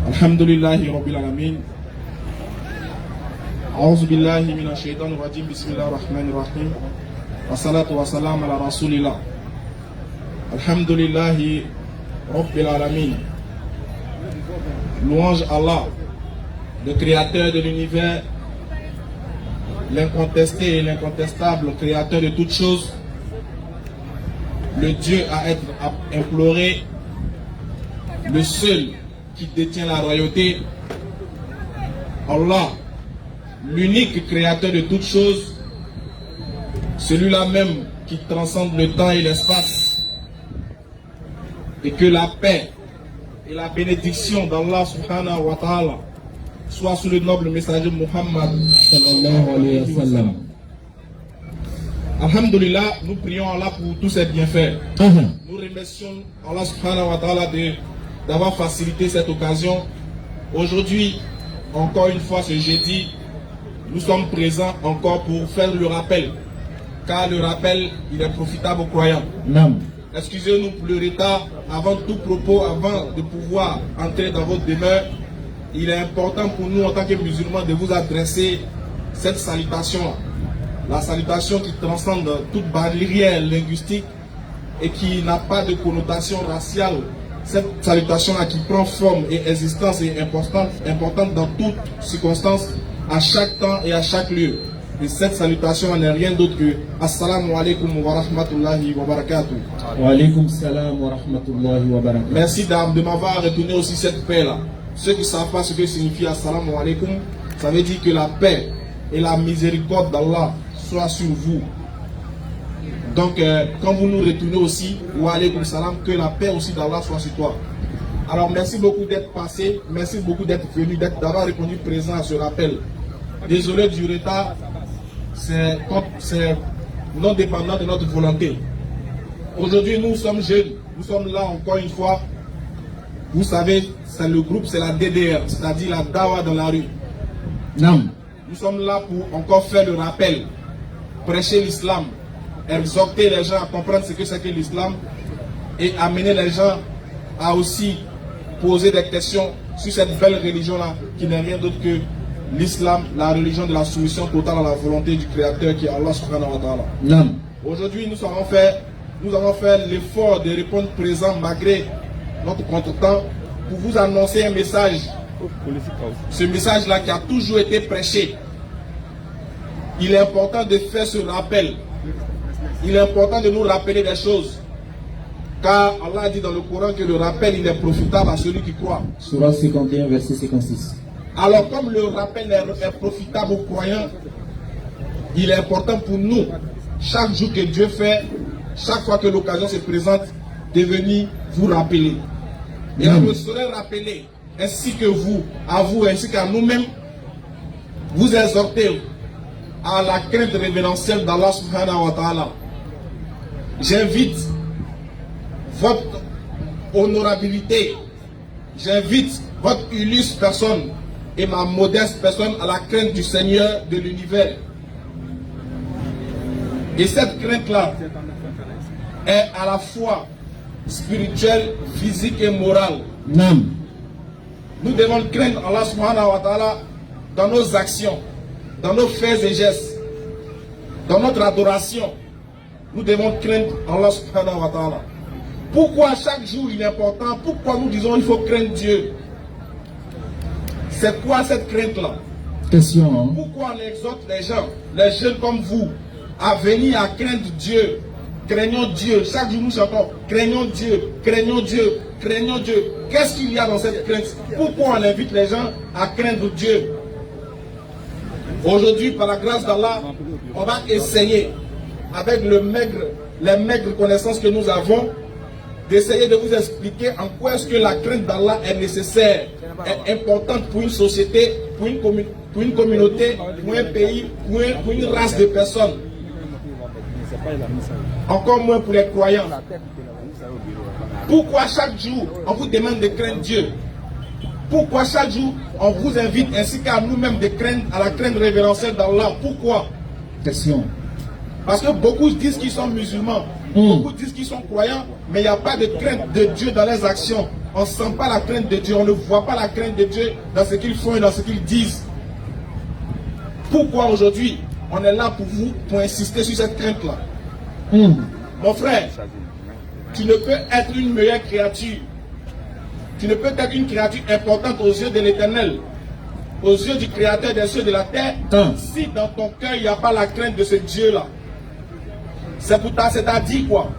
Alhamdulillahi Rabbil Alamin. A'udhu billahi minash shaitanir rajim. Bismillahir rahmanir rahim. Wa salatu wa salam ala rasulillah. Alhamdulillahi Rabbil Alamin. Louange Allah, le créateur de l'univers, l'incontesté et l'incontestable créateur de toutes choses, le Dieu à être imploré, le seul qui détient la royauté, Allah, l'unique créateur de toutes choses, celui-là même qui transcende le temps et l'espace, et que la paix et la bénédiction d'Allah subhanahu wa ta'ala soit sous le noble messager Muhammad sallallahu alayhi wa sallam. Alhamdulillah, nous prions Allah pour tous ces bienfaits. Nous remercions Allah subhanahu wa ta'ala d'avoir facilité cette occasion. Aujourd'hui, encore une fois ce jeudi, nous sommes présents encore pour faire le rappel. Car le rappel, il est profitable aux croyants. Excusez-nous pour le retard. Avant tout propos, avant de pouvoir entrer dans votre demeure, il est important pour nous en tant que musulmans de vous adresser cette salutation. La salutation qui transcende toute barrière linguistique et qui n'a pas de connotation raciale. Cette salutation-là qui prend forme et existence et importante dans toutes circonstances, à chaque temps et à chaque lieu. Et cette salutation n'est rien d'autre que Assalamu alaikum wa rahmatullahi wa barakatuh. Wa alaikum salam wa rahmatullahi wa barakatuh. Merci dame de m'avoir retourné aussi cette paix-là. Ceux qui ne savent pas ce que signifie Assalamu alaikum, ça veut dire que la paix et la miséricorde d'Allah soient sur vous. Donc, quand vous nous retournez aussi, wa alaykoum salam, que la paix aussi d'Allah soit sur toi. Alors, merci beaucoup d'être passé, merci beaucoup d'être venu, d'avoir répondu présent à ce rappel. Désolé du retard, c'est non dépendant de notre volonté. Aujourd'hui, nous sommes jeunes, nous sommes là encore une fois. Vous savez, c'est le groupe, c'est la DDR, c'est-à-dire la Dawa dans la rue. Non. Nous sommes là pour encore faire le rappel, prêcher l'islam, exhorter les gens à comprendre ce que c'est que l'islam et amener les gens à aussi poser des questions sur cette belle religion-là qui n'est rien d'autre que l'islam, la religion de la soumission totale à la volonté du Créateur qui est Allah subhanahu wa ta'ala. Non. Aujourd'hui, nous avons fait l'effort de répondre présent malgré notre contretemps pour vous annoncer un message. Ce message-là qui a toujours été prêché. Il est important de faire ce rappel. Il est important de nous rappeler des choses. Car Allah dit dans le Coran que le rappel il est profitable à celui qui croit. Surah 51, verset 56. Alors comme le rappel est profitable aux croyants, il est important pour nous, chaque jour que Dieu fait, chaque fois que l'occasion se présente, de venir vous rappeler. Et on me serait rappelé, ainsi que vous, à vous, ainsi qu'à nous-mêmes, vous exhorter à la crainte révérentielle d'Allah subhanahu wa ta'ala. J'invite votre honorabilité, j'invite votre illustre personne et ma modeste personne à la crainte du Seigneur de l'univers. Et cette crainte-là est à la fois spirituelle, physique et morale. Non. Nous devons craindre Allah subhanahu wa ta'ala dans nos actions, dans nos faits et gestes, dans notre adoration. Nous devons craindre Allah subhanahu wa ta'ala. Pourquoi chaque jour il est important? Pourquoi nous disons qu'il faut craindre Dieu? C'est quoi cette crainte-là? Question. Hein? Pourquoi on exhorte les gens, les jeunes comme vous, à venir à craindre Dieu? Craignons Dieu. Chaque jour nous chantons, craignons Dieu, craignons Dieu, craignons Dieu. Qu'est-ce qu'il y a dans cette crainte? Pourquoi on invite les gens à craindre Dieu? Aujourd'hui, par la grâce d'Allah, on va essayer, avec les maigres connaissances que nous avons, d'essayer de vous expliquer en quoi est-ce que la crainte d'Allah est nécessaire, est importante pour une société, pour une communauté, pour un pays, pour une race de personnes. Encore moins pour les croyants. Pourquoi chaque jour on vous demande de craindre Dieu? Pourquoi chaque jour on vous invite ainsi qu'à nous-mêmes de craindre, à la crainte révérentielle d'Allah? Pourquoi? Question. Parce que beaucoup disent qu'ils sont musulmans, beaucoup disent qu'ils sont croyants, mais il n'y a pas de crainte de Dieu dans leurs actions. on ne sent pas la crainte de Dieu, on ne voit pas la crainte de Dieu dans ce qu'ils font et dans ce qu'ils disent. Pourquoi aujourd'hui on est là pour vous, pour insister sur cette crainte-là? Mon frère, tu ne peux être une meilleure créature. Tu ne peux être une créature importante aux yeux de l'Éternel, aux yeux du Créateur des cieux et de la terre, si dans ton cœur il n'y a pas la crainte de ce Dieu-là. C'est-à-dire quoi?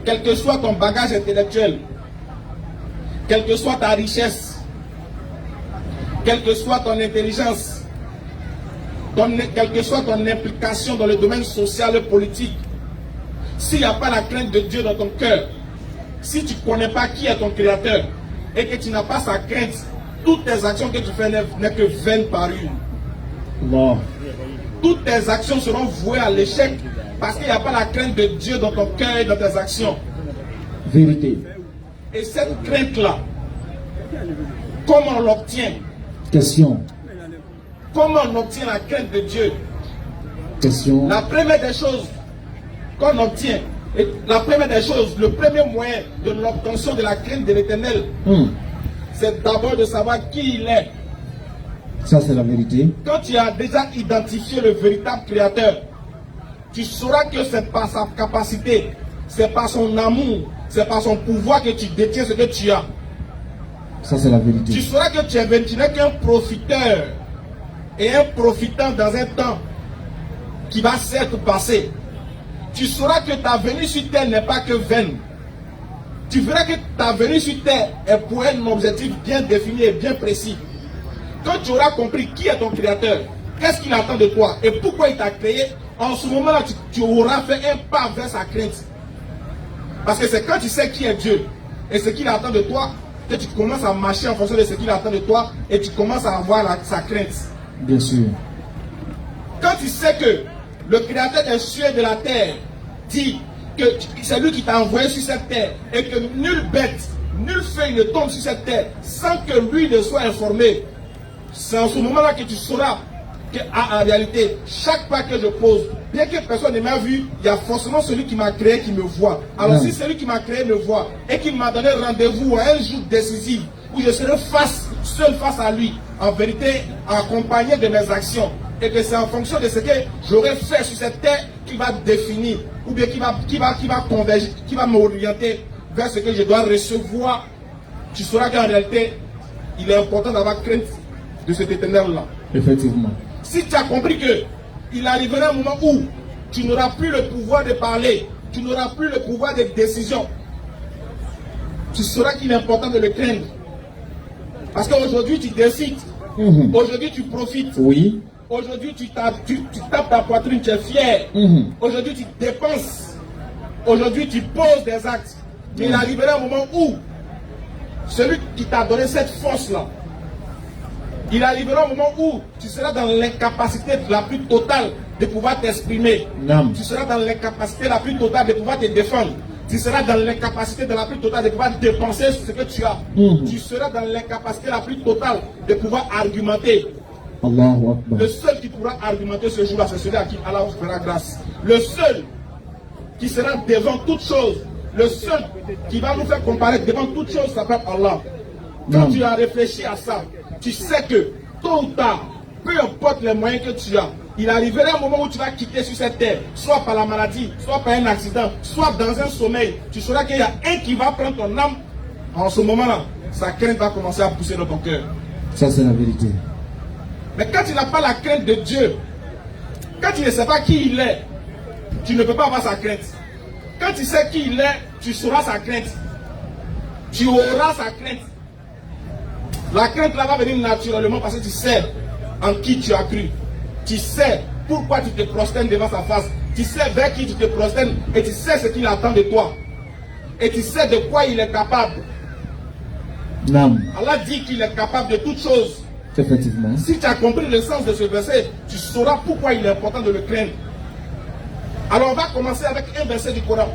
Quel que soit ton bagage intellectuel, quelle que soit ta richesse, quelle que soit ton intelligence, quelle que soit ton implication dans le domaine social et politique, s'il n'y a pas la crainte de Dieu dans ton cœur, si tu ne connais pas qui est ton Créateur et que tu n'as pas sa crainte, toutes tes actions que tu fais n'est que vaines parures. Bon. Toutes tes actions seront vouées à l'échec parce qu'il n'y a pas la crainte de Dieu dans ton cœur et dans tes actions. Vérité. Et cette crainte-là, comment on l'obtient? Question. Comment on obtient la crainte de Dieu? Question. La première des choses qu'on obtient, et la première des choses, le premier moyen de l'obtention de la crainte de l'Éternel, c'est d'abord de savoir qui il est. Ça, c'est la vérité. Quand tu as déjà identifié le véritable Créateur, tu sauras que c'est par sa capacité, c'est par son amour, c'est par son pouvoir que tu détiens ce que tu as. Ça, c'est la vérité. Tu sauras que tu n'es qu'un profiteur et un profitant dans un temps qui va s'être passé. Tu sauras que ta venue sur terre n'est pas que vaine. Tu verras que ta venue sur terre est pour un objectif bien défini et bien précis. Quand tu auras compris qui est ton Créateur, qu'est-ce qu'il attend de toi et pourquoi il t'a créé, en ce moment-là, tu auras fait un pas vers sa crainte. Parce que c'est quand tu sais qui est Dieu et ce qu'il attend de toi, que tu commences à marcher en fonction de ce qu'il attend de toi et tu commences à avoir sa crainte. Bien sûr. Quand tu sais que le Créateur des cieux et de la terre dit que c'est lui qui t'a envoyé sur cette terre et que nulle bête, nulle feuille ne tombe sur cette terre sans que lui ne soit informé, c'est en ce moment-là que tu sauras qu'en réalité, chaque pas que je pose, bien que personne ne m'a vu, il y a forcément celui qui m'a créé qui me voit. Alors si celui qui m'a créé me voit et qu'il m'a donné rendez-vous à un jour décisif où je serai seul face à lui, en vérité accompagné de mes actions, et que c'est en fonction de ce que j'aurai fait sur cette terre qui va définir, ou bien qui va converger, qui va m'orienter vers ce que je dois recevoir, tu sauras qu'en réalité, il est important d'avoir crainte de cet éternel-là. Effectivement. Si tu as compris que il arrivera un moment où tu n'auras plus le pouvoir de parler, tu n'auras plus le pouvoir de décision, tu sauras qu'il est important de le craindre. Parce qu'aujourd'hui tu décides, aujourd'hui tu profites, Oui. aujourd'hui tu tapes ta poitrine, tu es fier, aujourd'hui tu dépenses, aujourd'hui tu poses des actes. Mais il arrivera un moment où celui qui t'a donné cette force-là, il arrivera un moment où tu seras dans l'incapacité la plus totale de pouvoir t'exprimer. Tu seras dans l'incapacité la plus totale de pouvoir te défendre. Tu seras dans l'incapacité la plus totale de pouvoir dépenser ce que tu as. Tu seras dans l'incapacité la plus totale de pouvoir argumenter. Allahu Akbar. Le seul qui pourra argumenter ce jour-là, c'est celui à qui Allah fera grâce. Le seul qui sera devant toute chose, le seul qui va nous faire comparaître devant toute chose s'appelle Allah. Quand tu as réfléchi à ça, tu sais que tôt ou tard, peu importe les moyens que tu as, il arrivera un moment où tu vas quitter sur cette terre, soit par la maladie, soit par un accident, soit dans un sommeil. Tu sauras qu'il y a un qui va prendre ton âme. En ce moment-là, sa crainte va commencer à pousser dans ton cœur. Ça, c'est la vérité. Mais quand tu n'as pas la crainte de Dieu, quand tu ne sais pas qui il est, tu ne peux pas avoir sa crainte. Quand tu sais qui il est, tu sauras sa crainte. Tu auras sa crainte. La crainte là va venir naturellement parce que tu sais en qui tu as cru. Tu sais pourquoi tu te prosternes devant sa face. Tu sais vers qui tu te prosternes et tu sais ce qu'il attend de toi. Et tu sais de quoi il est capable. Allah dit qu'il est capable de toutes choses. Effectivement. Si tu as compris le sens de ce verset, tu sauras pourquoi il est important de le craindre. Alors on va commencer avec un verset du Coran.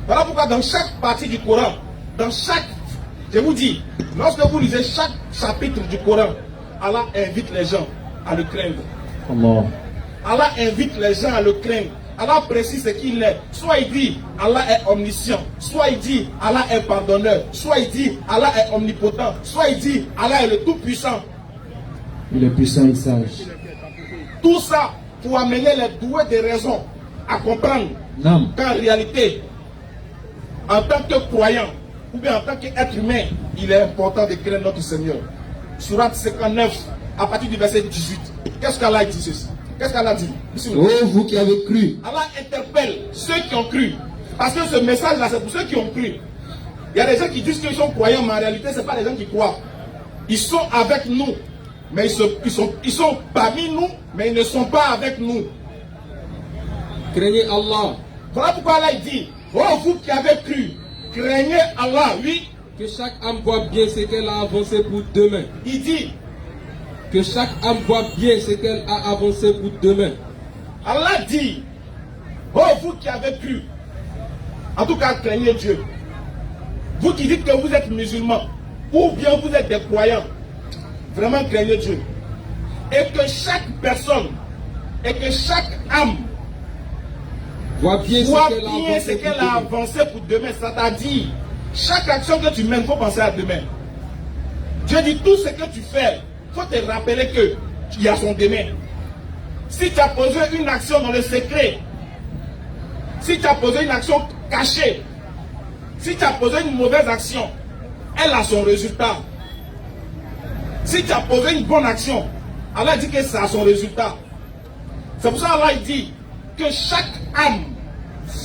Voilà pourquoi dans chaque partie du Coran, je vous dis, lorsque vous lisez chaque chapitre du Coran, Allah invite les gens à le craindre. Allah invite les gens à le craindre. Allah précise ce qu'il est. Soit il dit Allah est omniscient, soit il dit Allah est pardonneur, soit il dit Allah est omnipotent, soit il dit Allah est le tout-puissant. Il est puissant et sage. Tout ça pour amener les doués de raison à comprendre qu'en réalité, en tant que croyant ou bien en tant qu'être humain, il est important de craindre notre Seigneur. Sourate 59, à partir du verset 18. Qu'est-ce qu'Allah dit ceci? Qu'est-ce qu'Allah dit? Oh, vous qui avez cru. Allah interpelle ceux qui ont cru. Parce que ce message-là, c'est pour ceux qui ont cru. Il y a des gens qui disent qu'ils sont croyants, mais en réalité, ce n'est pas des gens qui croient. Ils sont avec nous, mais ils sont parmi nous, mais ils ne sont pas avec nous. Craignez Allah. Voilà pourquoi Allah dit, oh vous qui avez cru, craignez Allah, oui. Que chaque âme voit bien ce qu'elle a avancé pour demain. Il dit, que chaque âme voit bien ce qu'elle a avancé pour demain. Allah dit, oh vous qui avez cru, en tout cas craignez Dieu. Vous qui dites que vous êtes musulmans, ou bien vous êtes des croyants, vraiment craignez Dieu. Et que chaque personne, et que chaque âme voit bien ce qu'elle a avancé pour demain. C'est-à-dire, chaque action que tu mènes, il faut penser à demain. Dieu dit, tout ce que tu fais, il faut te rappeler qu'il y a son demain. Si tu as posé une action dans le secret, si tu as posé une action cachée, si tu as posé une mauvaise action, elle a son résultat. Si tu as posé une bonne action, Allah dit que ça a son résultat. C'est pour ça qu'Allah dit que chaque âme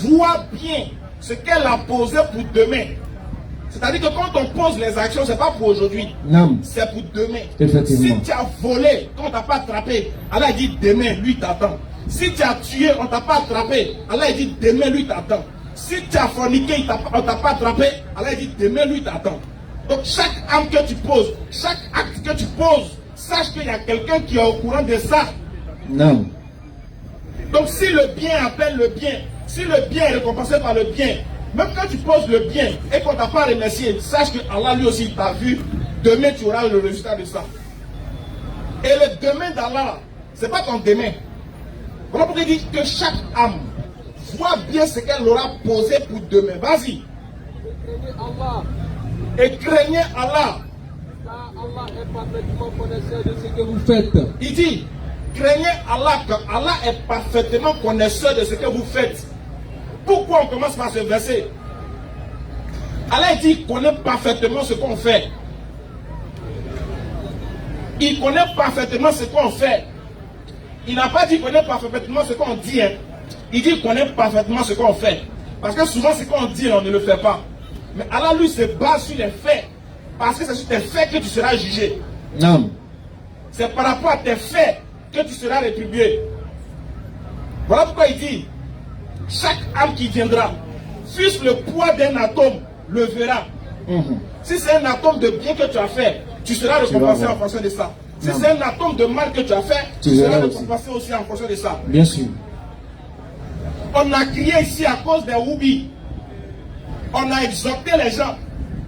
voit bien ce qu'elle a posé pour demain. C'est-à-dire que quand on pose les actions, ce n'est pas pour aujourd'hui. C'est pour demain. Si tu as volé, quand on ne t'a pas attrapé, Allah dit demain, lui t'attend. Si tu as tué, on ne t'a pas attrapé, Allah dit demain, lui t'attend. Si tu as forniqué, on ne t'a pas attrapé, Allah dit demain, lui t'attend. Donc chaque âme que tu poses, chaque acte que tu poses, sache qu'il y a quelqu'un qui est au courant de ça. Non. Donc si le bien appelle le bien, si le bien est récompensé par le bien, même quand tu poses le bien et qu'on ne t'a pas remercié, sache que Allah lui aussi t'a vu, demain tu auras le résultat de ça. Et le demain d'Allah, ce n'est pas ton demain. Voilà pourquoi il dit que chaque âme voit bien ce qu'elle aura posé pour demain. Vas-y. Et craignez Allah. Car Allah est parfaitement connaisseur de ce que vous faites. Il dit, craignez Allah, car Allah est parfaitement connaisseur de ce que vous faites. Pourquoi on commence par ce verset? Allah dit qu'il connaît parfaitement ce qu'on fait. Il connaît parfaitement ce qu'on fait. Il n'a pas dit qu'il connaît parfaitement ce qu'on dit. Hein. Il dit qu'il connaît parfaitement ce qu'on fait. Parce que souvent ce qu'on dit, on ne le fait pas. Mais Allah lui se base sur les faits. Parce que c'est sur tes faits que tu seras jugé. Non. C'est par rapport à tes faits que tu seras rétribué. Voilà pourquoi il dit, chaque âme qui viendra, fût-ce le poids d'un atome, le verra. Si c'est un atome de bien que tu as fait, tu seras récompensé en fonction de ça. Si c'est un atome de mal que tu as fait, tu seras récompensé aussi en fonction de ça. Bien sûr. On a crié ici à cause des Woubi. On a exhorté les gens.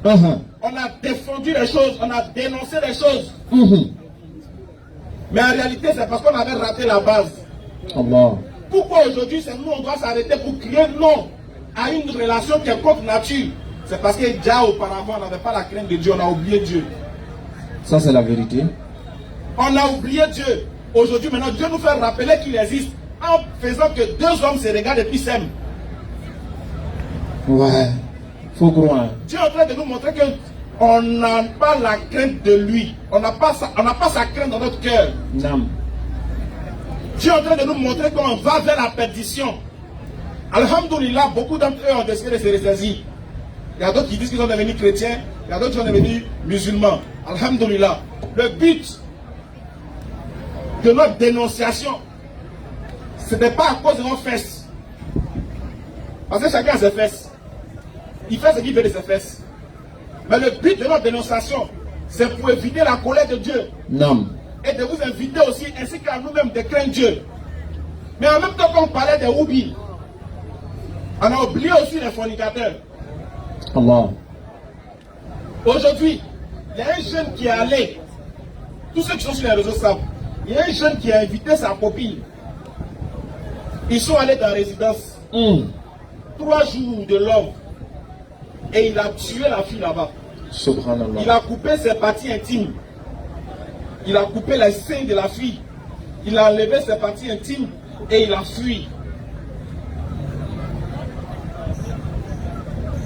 On a défendu les choses. On a dénoncé les choses. Mais en réalité, c'est parce qu'on avait raté la base. Allah. Pourquoi aujourd'hui, c'est nous, on doit s'arrêter pour crier non à une relation qui est contre nature? C'est parce que déjà auparavant, on n'avait pas la crainte de Dieu. On a oublié Dieu. Ça, c'est la vérité. On a oublié Dieu. Aujourd'hui, maintenant, Dieu nous fait rappeler qu'il existe en faisant que deux hommes se regardent et puis s'aiment. Ouais. Faut croire. Dieu est en train de nous montrer qu'on n'a pas la crainte de lui. On n'a pas sa crainte dans notre cœur. Non. Dieu est en train de nous montrer qu'on va vers la perdition. Alhamdoulilah, beaucoup d'entre eux ont décidé de se ressaisir. Il y a d'autres qui disent qu'ils sont devenus chrétiens. Il y a d'autres qui sont devenus musulmans. Alhamdoulilah. Le but de notre dénonciation, ce n'est pas à cause de nos fesses. Parce que chacun a ses fesses. Il fait ce qu'il veut de ses fesses. Mais le but de notre dénonciation, c'est pour éviter la colère de Dieu. Non. Et de vous inviter aussi, ainsi qu'à nous-mêmes, de craindre Dieu. Mais en même temps qu'on parlait des Woubi, on a oublié aussi les fornicateurs. Allah. Aujourd'hui, il y a un jeune qui est allé, tous ceux qui sont sur les réseaux savent, il y a un jeune qui a invité sa copine Ils sont allés dans la résidence. 3 jours de l'homme. Et il a tué la fille là-bas. Subhanallah. Il a coupé ses parties intimes. Il a coupé les seins de la fille. Il a enlevé ses parties intimes et il a fui.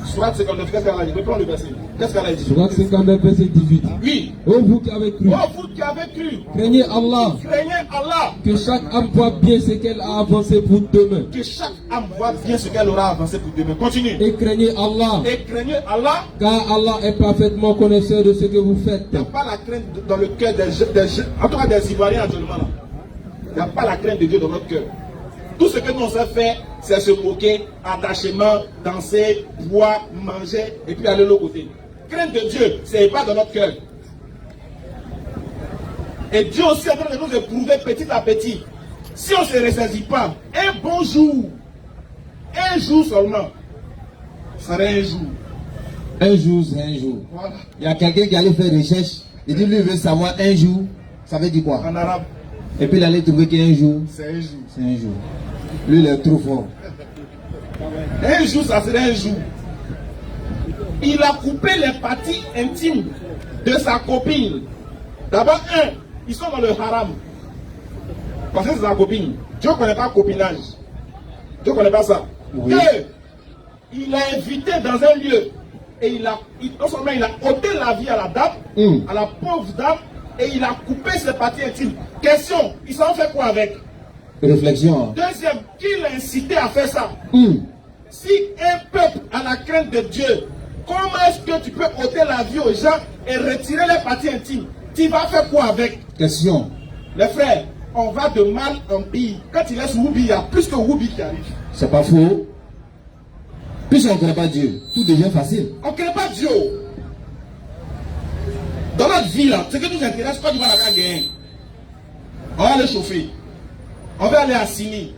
Surat 59, qu'est-ce qu'elle a dit? Reprends le verset. Qu'est-ce qu'elle a dit? Surat 59, verset 18. Oui. Ô vous qui avez cru, Oh, vous qui avez cru, craignez Allah, craignez Allah. que chaque âme voit bien ce qu'elle a avancé pour demain. Que chaque âme voit bien ce qu'elle aura avancé pour demain. Continue. Et craignez Allah, Et craignez Allah. car Allah est parfaitement connaisseur de ce que vous faites. Il n'y a pas la crainte dans le cœur en tout cas des Ivoiriens actuellement là. Il n'y a pas la crainte de Dieu dans notre cœur. Tout ce que nous avons fait, c'est se moquer, attachement, danser, boire, manger et puis aller de l'autre côté. Crainte de Dieu, ce n'est pas dans notre cœur. Et Dieu aussi est en train de nous éprouver petit à petit. Si on ne se ressaisit pas, un bon jour, un jour seulement, ça serait un jour. Un jour, c'est un jour. Voilà. Il y a quelqu'un qui allait faire recherche. Il dit, lui, il veut savoir un jour. Ça veut dire quoi? En arabe, Et puis il allait trouver qu'un jour, c'est un jour. c'est un jour. Lui, il est trop fort. Un jour, ça serait un jour. Il a coupé les parties intimes de sa copine. D'abord, ils sont dans le haram. Parce que c'est sa copine. Dieu ne connaît pas copinage. Dieu ne connaît pas ça. Oui. Deux, il l'a invité dans un lieu. Et non seulement il a ôté la vie à la dame, à la pauvre dame, et il a coupé ses parties intimes. Question, ils s'en fait quoi avec? Réflexion. Deuxième, qui l'a incité à faire ça? Si un peuple a la crainte de Dieu, comment est-ce que tu peux ôter la vie aux gens et retirer les parties intimes? Tu vas faire quoi avec? Question. Les frères, on va de mal en pire. Quand il laisse Woubi, il y a plus que Woubi qui arrive. C'est pas faux. Puisqu'on ne connaît pas Dieu, tout devient facile. On ne connaît pas Dieu. Dans notre vie, là, ce qui nous intéresse, quand tu vas la gagner, on va aller chauffer. On va aller à Sini.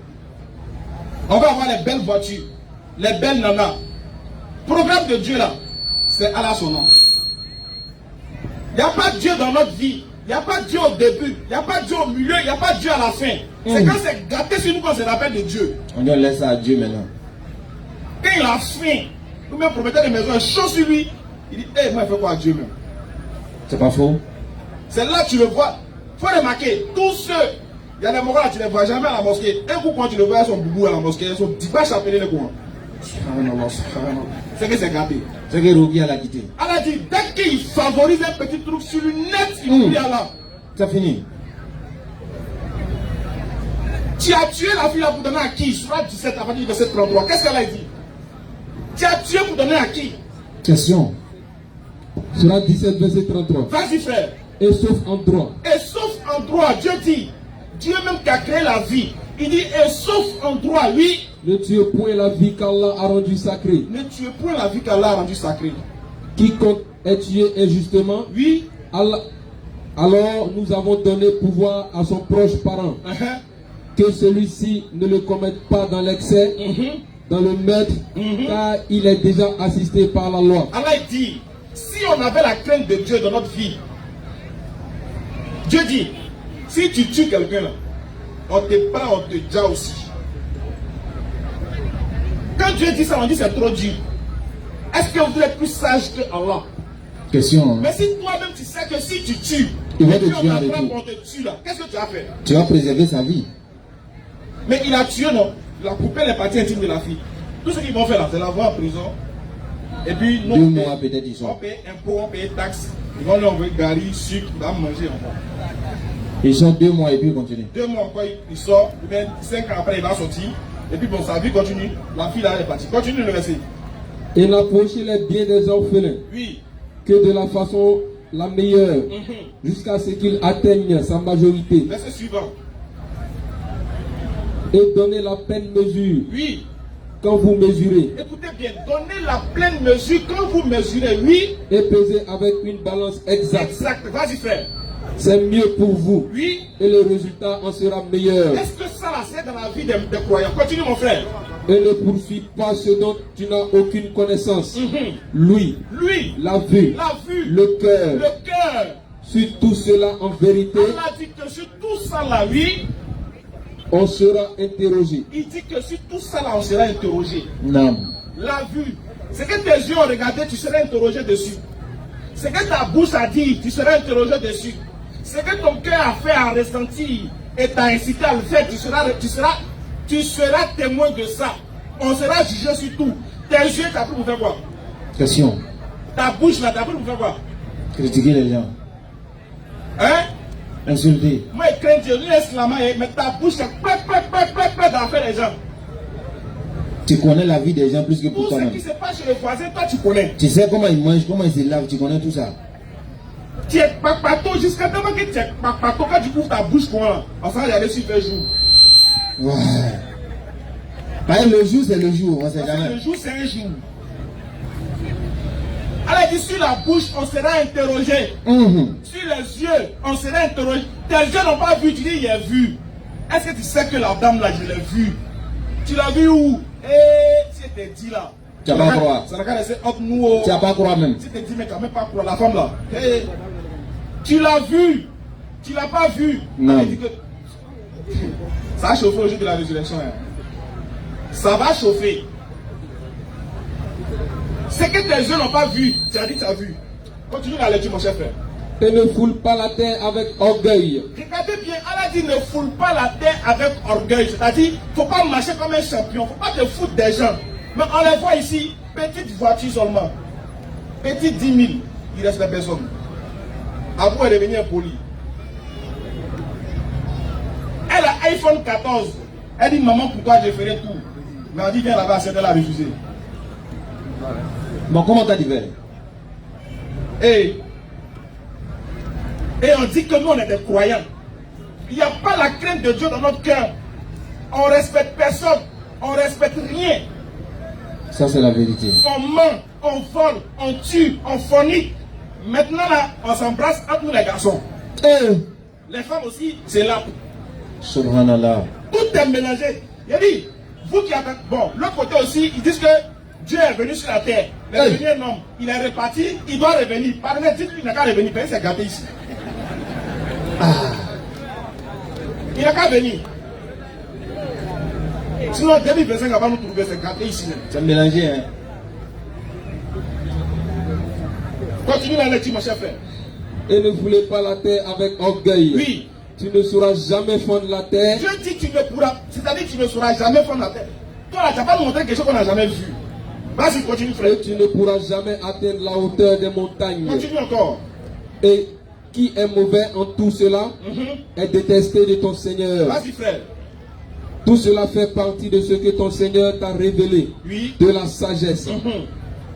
On va avoir les belles voitures, les belles nanas. Programme de Dieu là, c'est Allah son nom. Il n'y a pas Dieu dans notre vie. Il n'y a pas Dieu au début. Il n'y a pas Dieu au milieu. Il n'y a pas Dieu à la fin. C'est quand c'est gâté sur nous qu'on se rappelle de Dieu. On dit on laisse ça à Dieu maintenant. Quand il a faim, ou même propriétaire de maison, est chaud sur lui, il dit, hé, moi, il fait quoi à Dieu même? C'est pas faux. C'est là que tu le vois. Il faut remarquer, tous ceux, il y a des moraux là, tu ne les vois jamais à la mosquée. Un coup, quand tu le vois, ils sont boubou à la mosquée, ils sont 10 bâches à appeler les courants. C'est que c'est gâté. C'est que Rogi a quitté. Allah dit, dès qu'il favorise un petit truc sur lui net, il oublie Allah. C'est fini. Tu as tué la fille là pour donner à qui? Surat 17, à partir du verset 33. Qu'est-ce qu'elle a dit? Tu as tué pour donner à qui? Question. Surat 17, verset 33. Vas-y frère. Et sauf en droit. Et sauf en droit, Dieu dit, Dieu même qui a créé la vie, il dit, et sauf en droit, lui, Ne tuez point la vie qu'Allah a rendue sacrée. ne tuez point la vie qu'Allah a rendue sacrée. Quiconque est tué injustement, Oui, alors nous avons donné pouvoir à son proche parent, que celui-ci ne le commette pas dans l'excès, dans le meurtre, car il est déjà assisté par la loi. Allah dit, si on avait la crainte de Dieu dans notre vie, Dieu dit, si tu tues quelqu'un là, on te prend, on te déjà aussi. Quand Dieu dit ça, on dit c'est trop dur. Est-ce que vous êtes plus sage que Allah? Question. Mais si toi-même tu sais que si tu tues, Il va et te puis tuer on avec apprend tout. qu'on te tue là, qu'est-ce que tu as fait? Tu vas préserver sa vie. Mais il a tué, non? Il a coupé les parties intimes de la fille. Tout ce qu'ils vont faire là, c'est la voir en prison. Et puis, nous, 2 mois peut-être ils on sont. paye impôts, on paye taxes. Ils vont lui envoyer gari, sucre, il va manger encore. Ils sont 2 mois et puis ils continuent. 2 mois encore, il sort. Ou bien 5 ans après, il va sortir. Et puis, bon, sa vie continue. La fille là, elle est partie. Continue le verset. Et n'approchez les biens des orphelins Oui. que de la façon la meilleure, jusqu'à ce qu'il atteigne sa majorité. Verset suivant. Et donnez la pleine mesure Oui. quand vous mesurez, Écoutez bien, donnez la pleine mesure quand vous mesurez. Oui. et pesez avec une balance exacte. Exact. Vas-y, frère. C'est mieux pour vous, Oui. et le résultat en sera meilleur. Est-ce que ça là, c'est dans la vie des croyants? Continue, mon frère. Et ne poursuis pas ce dont tu n'as aucune connaissance. Lui, Lui, la vue, la vue, le cœur, le cœur. sur tout cela en vérité, Allah dit que sur tout ça là, oui, on sera interrogé. Il dit que sur tout ça là, on sera interrogé. Non. La vue, c'est que tes yeux ont regardé, tu seras interrogé dessus. C'est que ta bouche a dit, tu seras interrogé dessus. C'est que ton cœur a fait, a ressenti et t'a incité à le faire, tu seras témoin de ça. On sera jugé sur tout. Tes yeux, t'as pris pour faire quoi? Question. Ta bouche là, t'as pris pour faire quoi? Critiquer les gens. Hein? Insulter. Moi, je crains Dieu, laisse la main, mais ta bouche, c'est d'en faire les gens. Tu connais la vie des gens plus que pour Tout ce toi-même. qui se passe chez les voisins, toi tu connais. Tu sais comment ils mangent, comment ils se lavent, tu connais tout ça. Tu es papato jusqu'à tellement que tu es papato quand tu ouvres ta bouche pour moi. On s'en va aller sur le jour. Ouais. Bah, le jour, c'est le jour, on sait jamais. Le jour, c'est un jour. Elle a dit sur la bouche, on sera interrogé. Sur les yeux, on sera interrogé. Tes yeux n'ont pas vu, tu dis, il a vu. Est-ce que tu sais que la dame là, je l'ai vue? Tu l'as vu où? Si elle t'a dit là. Tu n'as pas croire. Ça n'a qu'à rester entre nous. Tu n'as pas croire même. Si tu te dis, mais quand même pas croire la femme là. Tu l'as vu. Tu l'as pas vu. Non. Elle dit que ça a chauffé au jour de la résurrection. Hein. Ça va chauffer. C'est que tes yeux n'ont pas vu. Tu as dit que tu as vu. Continue la lecture, mon cher frère. Et ne foule pas la terre avec orgueil. Regardez bien, elle a dit ne foule pas la terre avec orgueil. C'est-à-dire, il ne faut pas marcher comme un champion. Il ne faut pas te foutre des gens. Mais on les voit ici, petite voiture seulement. Petite 10 000, il reste la personne. Après, elle est devenue impolie. Elle a iPhone 14. Elle dit, maman, pourquoi je ferai tout? Mais on dit, viens là-bas, c'est elle a refusé. Bon, comment t'as dit vrai? Et on dit que nous, on est des croyants. Il n'y a pas la crainte de Dieu dans notre cœur. On ne respecte personne. On ne respecte rien. Ça, c'est la vérité. On ment, on vole, on tue, on fornique. Maintenant, là, on s'embrasse entre nous, les garçons. Les femmes aussi, c'est là. Subhanallah. Tout est mélangé. Il a dit, vous qui avez... Bon, l'autre côté aussi, ils disent que Dieu est venu sur la terre. Il est devenu un homme. Il est reparti, il doit revenir. Pardonnez, dites-lui, il n'a qu'à revenir. Il s'est gâté ici. Il n'a qu'à venir. Sinon, 2025, avant nous trouver, c'est gâté ici. C'est mélangé, hein. Continue la lecture, mon cher frère. Et ne foulez pas la terre avec orgueil. Oui. Tu ne sauras jamais fondre la terre. Dieu dit que tu ne pourras, c'est-à-dire que tu ne sauras jamais fondre la terre. Toi, là, tu n'as pas montré quelque chose qu'on n'a jamais vu. Vas-y, continue, frère. Et tu ne pourras jamais atteindre la hauteur des montagnes. Continue encore. Et qui est mauvais en tout cela est détesté de ton Seigneur. Vas-y, frère. Tout cela fait partie de ce que ton Seigneur t'a révélé. Oui. De la sagesse.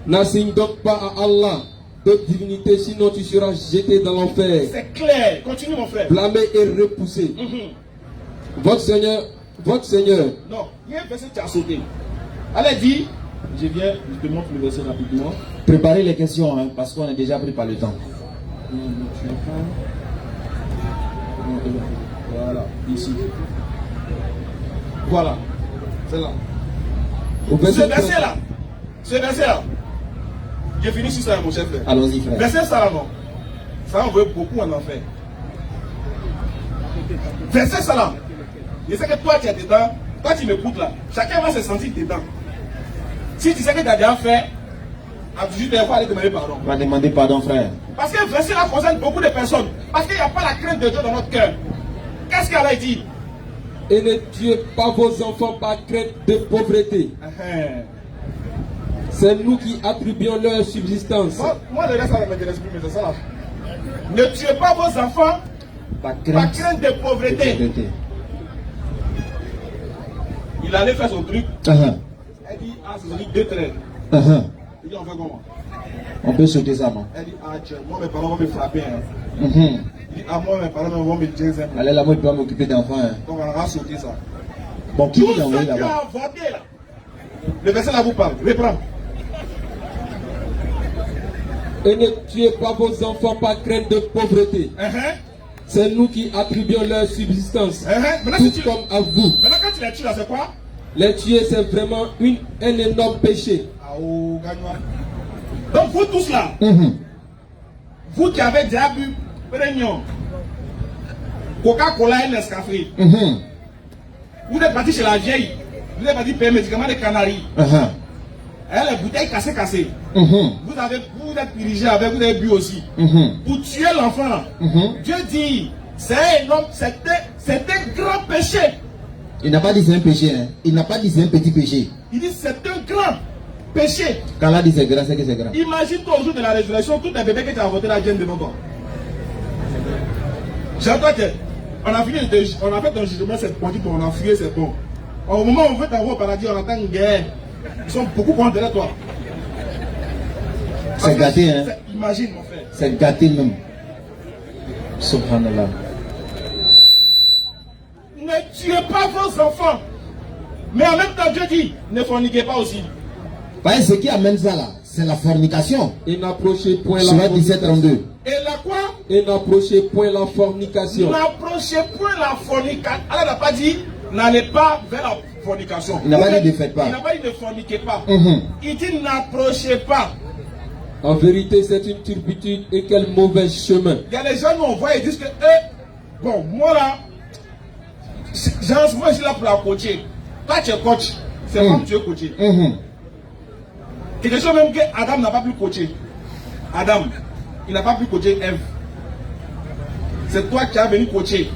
N'assigne donc pas à Allah d'autres divinités, sinon tu seras jeté dans l'enfer. C'est clair. Continue, mon frère. Blâmé et repoussé. Votre Seigneur. Non, il y a un verset que tu as sauté. Elle dit, je te montre le verset rapidement. Préparez les questions, hein, parce qu'on est déjà pris par le temps. Voilà, ici. Voilà, c'est là. Ce verset-là, j'ai fini sur ça, mon cher frère. Allons-y, frère. Verset ça là, non. Ça envoie beaucoup en enfer. Verset ça là. Je sais que toi tu es dedans, toi tu m'écoutes là. Chacun va se sentir dedans. Si tu sais que tu as déjà fait, à 18 heures, il faut aller demander pardon. On va demander pardon, frère. Parce que le verset là concerne beaucoup de personnes. Parce qu'il n'y a pas la crainte de Dieu dans notre cœur. Qu'est-ce qu'elle a dit? Et ne tuez pas vos enfants par crainte de pauvreté. C'est nous qui attribuons leur subsistance. Moi, le reste, ça ne m'intéresse plus, mais c'est ça là. Ne tuez pas vos enfants par crainte de pauvreté. Il allait faire son truc. Elle dit, c'est 2 traits. Il dit, on fait comment? On peut sauter ça, non? Elle dit, moi, mes parents vont me frapper. Il dit, moi, mes parents vont me dire. Allez, là, moi, je peux m'occuper d'enfants. Donc, on va sauter ça. Bon, qui tout vous envoie ce qui là-bas? a voté là. Le verset là vous parle. Reprends. Et ne tuez pas vos enfants par crainte de pauvreté. C'est nous qui attribuons leur subsistance. Tout comme à vous. Maintenant, quand tu les tues là, c'est quoi? Les tuer, c'est vraiment un énorme péché. Donc, vous tous là, vous qui avez déjà bu Réunion, Coca-Cola et Nescafé, Vous êtes parti chez la vieille. Vous êtes parti payer médicaments des Canaries. Elle les bouteilles cassées. Vous êtes dirigé avec, vous avez bu aussi. Pour tuer l'enfant là. Dieu dit, c'est un homme, c'est un grand péché. Il n'a pas dit c'est un péché, hein. Il n'a pas dit c'est un petit péché. Il dit c'est un grand péché. Quand là dit c'est grand, c'est que c'est grand. Imagine-toi au jour de la résurrection, tous les bébés que tu as avortés là viennent devant toi. J'entends que on a fait ton jugement, c'est bon, on a fouillé, c'est bon. Au moment où on veut t'avoir au paradis, on entend une guerre. Ils sont beaucoup contre derrière toi. C'est gâté, hein. Imagine, mon frère. C'est gâté même. Subhanallah. Ne tuez pas vos enfants. Mais en même temps, Dieu dit, ne forniquez pas aussi. Voyez, ce qui amène ça là, c'est la fornication. Et n'approchez point la Surat 17:32. Et la quoi? Et n'approchez point la fornication. N'approchez point la fornication. Allah n'a pas dit, n'allez pas vers la fornication. Il n'a pas dit ne faites pas. Il n'a pas dit ne forniquez pas. Il dit n'approchez pas. En vérité, c'est une turpitude et quel mauvais chemin. Il y a des gens, nous on voit, ils disent que, bon, moi là, moi je suis là pour la coacher. Toi tu es coach, c'est comme tu es coaché. Quelque chose même que Adam n'a pas pu coacher. Adam, il n'a pas pu coacher Ève. C'est toi qui as venu coacher.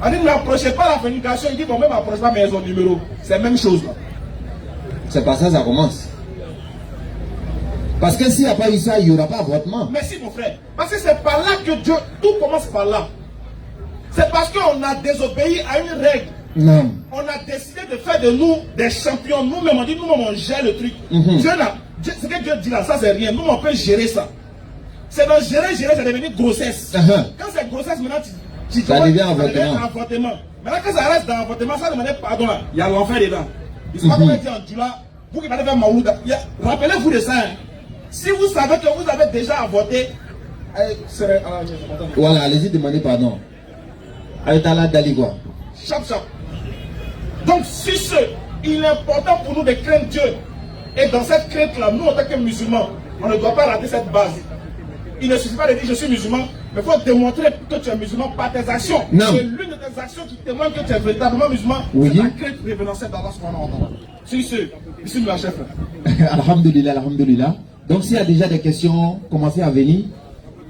On dit n'approchez pas la fornication, il dit bon même approche pas mais ils ont numéro. C'est la même chose là. C'est par ça que ça commence. Parce que s'il n'y a pas eu ça, il n'y aura pas avortement. Merci mon frère. Parce que c'est par là que Dieu, tout commence par là. C'est parce qu'on a désobéi à une règle. Non. On a décidé de faire de nous des champions. Nous-mêmes, on dit, nous-mêmes, on gère le truc. Ce que Dieu dit là, ça c'est rien. Nous, on peut gérer ça. C'est dans gérer, c'est devenu grossesse. Quand c'est grossesse, maintenant, ça devient avortement. Maintenant, quand ça reste dans l'avortement, ça demande pardon là. Il y a l'enfer dedans. Il ne sait pas comment dire en Dula. Vous qui allez faire Maouda. Rappelez-vous de ça. Hein. Si vous savez que vous avez déjà avorté, voilà, allez-y demander pardon. Aïtala Daligua. Chap. Donc, si il est important pour nous de craindre Dieu. Et dans cette crainte-là, nous, en tant que musulmans, on ne doit pas rater cette base. Il ne suffit pas de dire je suis musulman, mais il faut démontrer que tu es musulman par tes actions. C'est l'une de tes actions qui témoigne que tu es véritablement musulman. Oui. C'est la crainte révérencielle d'Allah subhanahu wa ta'ala. Si ici nous la chef. Alhamdulillah, alhamdulillah. Donc s'il y a déjà des questions, commencez à venir.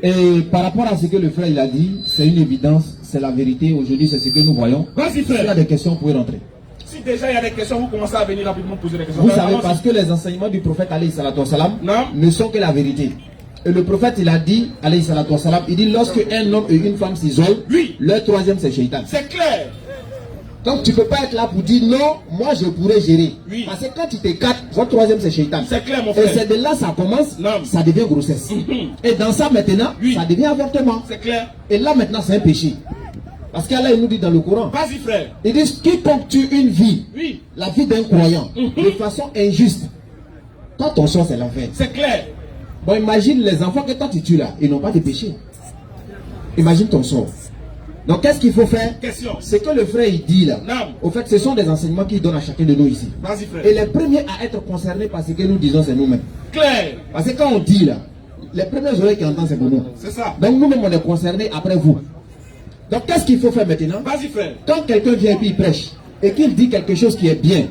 Et par rapport à ce que le frère il a dit, c'est une évidence, c'est la vérité. Aujourd'hui, c'est ce que nous voyons. Vas-y frère. S'il y a des questions, vous pouvez rentrer. Si déjà il y a des questions, vous commencez à venir rapidement poser des questions. Vous savez, parce que les enseignements du prophète alayhi salatu wassalam ne sont que la vérité. Et le prophète il a dit, alayhi salatu wassalam, il dit lorsque un homme et une femme s'isolent, leur troisième c'est Shaitan. C'est clair. Donc tu ne peux pas être là pour dire non, moi je pourrais gérer. Parce que quand tu t'écartes, votre troisième c'est Shaitan. C'est clair mon frère. Et c'est de là ça commence, ça devient grossesse. Et dans ça maintenant, ça devient avortement. C'est clair. Et là maintenant c'est un péché. Parce qu'Allah il nous dit dans le Coran, vas-y frère, il dit quiconque tue une vie, la vie d'un croyant, de façon injuste, quand ton sort c'est l'enfer. C'est clair. Bon, imagine les enfants que toi tu tues là, ils n'ont pas de péché. Imagine ton sort. Donc qu'est-ce qu'il faut faire? C'est que le frère il dit là. Au fait, ce sont des enseignements qu'il donne à chacun de nous ici. Vas-y frère. Et les premiers à être concernés par ce que nous disons, c'est nous-mêmes. Clair. Parce que quand on dit là, les premières oreilles qui entendent c'est pour nous. C'est ça. Donc nous-mêmes on est concernés après vous. Donc qu'est-ce qu'il faut faire maintenant? Vas-y frère. Quand quelqu'un vient et puis il prêche et qu'il dit quelque chose qui est bien,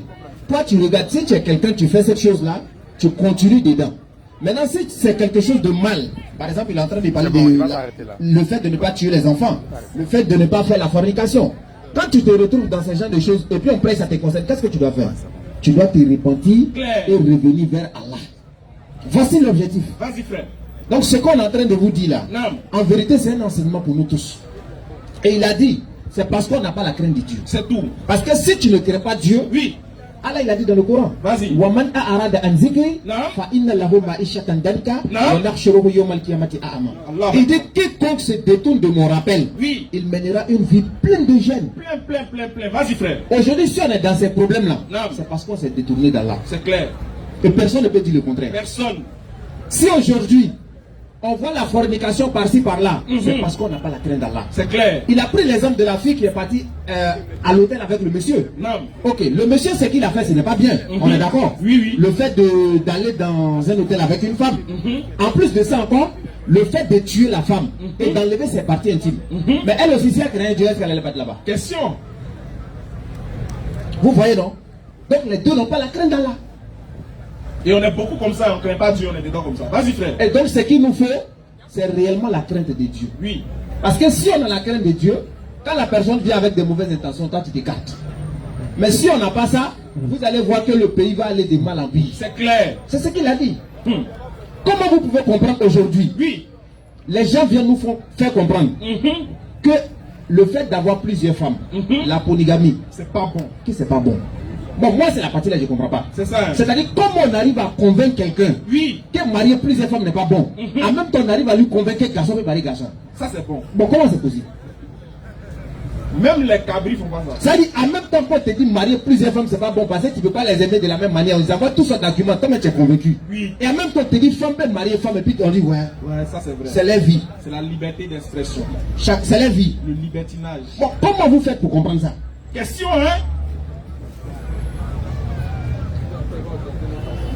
toi tu regardes, si tu es quelqu'un, tu fais cette chose-là, tu continues dedans. Maintenant, si c'est quelque chose de mal, par exemple, il est en train de parler le fait de ne pas tuer les enfants, le fait de ne pas faire la fornication. Quand tu te retrouves dans ce genre de choses et puis on prêche, ça te concerne, qu'est-ce que tu dois faire? Tu dois te repentir et revenir vers Allah. Voici l'objectif. Vas-y frère. Donc ce qu'on est en train de vous dire là, en vérité c'est un enseignement pour nous tous. Et il a dit, c'est parce qu'on n'a pas la crainte de Dieu. C'est tout. Parce que si tu ne crains pas Dieu, Allah il a dit dans le Coran, vas-y. Il dit quiconque se détourne de mon rappel, il mènera une vie pleine de gêne. Plein. Vas-y frère. Aujourd'hui si on est dans ces problèmes là, c'est parce qu'on s'est détourné d'Allah. C'est clair. Et personne ne peut dire le contraire. Personne. Si aujourd'hui on voit la fornication par-ci par-là, c'est parce qu'on n'a pas la crainte d'Allah. C'est clair. Il a pris l'exemple de la fille qui est partie à l'hôtel avec le monsieur. Ok, le monsieur, ce qu'il a fait, ce n'est pas bien. On est d'accord? Oui. Le fait d'aller dans un hôtel avec une femme. En plus de ça encore, le fait de tuer la femme et d'enlever ses parties intimes. Mais elle aussi, si elle craignait Dieu, est-ce qu'elle allait pas de là-bas? Question. Vous voyez, non? Donc les deux n'ont pas la crainte d'Allah. Et on est beaucoup comme ça, on ne craint pas Dieu, on est dedans comme ça. Vas-y frère. Et donc ce qu'il nous faut, c'est réellement la crainte de Dieu. Oui. Parce que si on a la crainte de Dieu, quand la personne vient avec de mauvaises intentions, toi tu t'écartes. Mais si on n'a pas ça, vous allez voir que le pays va aller de mal en pire. C'est clair. C'est ce qu'il a dit. Comment vous pouvez comprendre aujourd'hui? Oui. Les gens viennent nous faire comprendre que le fait d'avoir plusieurs femmes, la polygamie, c'est pas bon. Que c'est pas bon. Bon, moi c'est la partie là, je ne comprends pas. C'est ça. C'est-à-dire comment on arrive à convaincre quelqu'un que marier plusieurs femmes n'est pas bon. En même temps, on arrive à lui convaincre que garçon peut marier garçon. Ça c'est bon. Bon, comment c'est possible? Même les cabris font pas ça. Ça dit, en même temps qu'on te dit marier plusieurs femmes, c'est pas bon parce que tu ne peux pas les aimer de la même manière. Ils envoient tous sortes d'arguments, toi, mais tu es convaincu. Oui. Et en même temps, on te dit femme peut marier femme, et puis on dit ouais. Ouais, ça c'est vrai. C'est leur vie. C'est la liberté d'expression. C'est leur vie. Le libertinage. Bon, comment vous faites pour comprendre ça? Question, hein?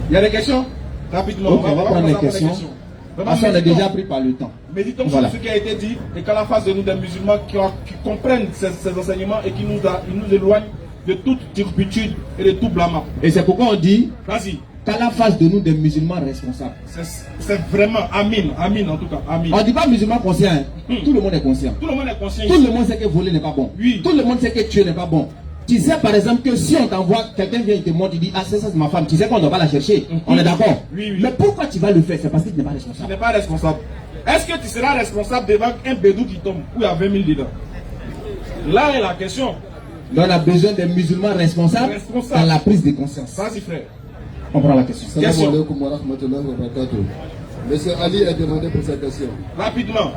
Il y a des questions? Rapidement. Ok, on va prendre les questions. Parce qu'on est déjà pris par le temps. Méditons sur ce qui a été dit et qu'à la face de nous des musulmans qui comprennent ces enseignements et qui nous éloignent de toute turpitude et de tout blâme. Et c'est pourquoi on dit vas-y. Qu'à la face de nous des musulmans responsables. C'est vraiment Amin, Amin en tout cas. Amin. On ne dit pas musulman conscient. Hein. Tout le monde est conscient. Tout le monde est conscient. Tout le monde sait que voler n'est pas bon. Oui. Tout le monde sait que tuer n'est pas bon. Tu sais par exemple que si on t'envoie, quelqu'un vient et te montre, il dit ah ça c'est ma femme, tu sais qu'on ne doit pas la chercher. On est d'accord. Oui, oui. Mais pourquoi tu vas le faire? C'est parce que tu n'es pas responsable. Tu n'es pas responsable. Est-ce que tu seras responsable devant un bédou qui tombe où il y a 20 000 dedans? Là est la question. Donc on a besoin des musulmans responsables dans la prise de conscience. Vas-y frère. On prend la question. Question. Monsieur Ali a demandé pour sa question. Rapidement.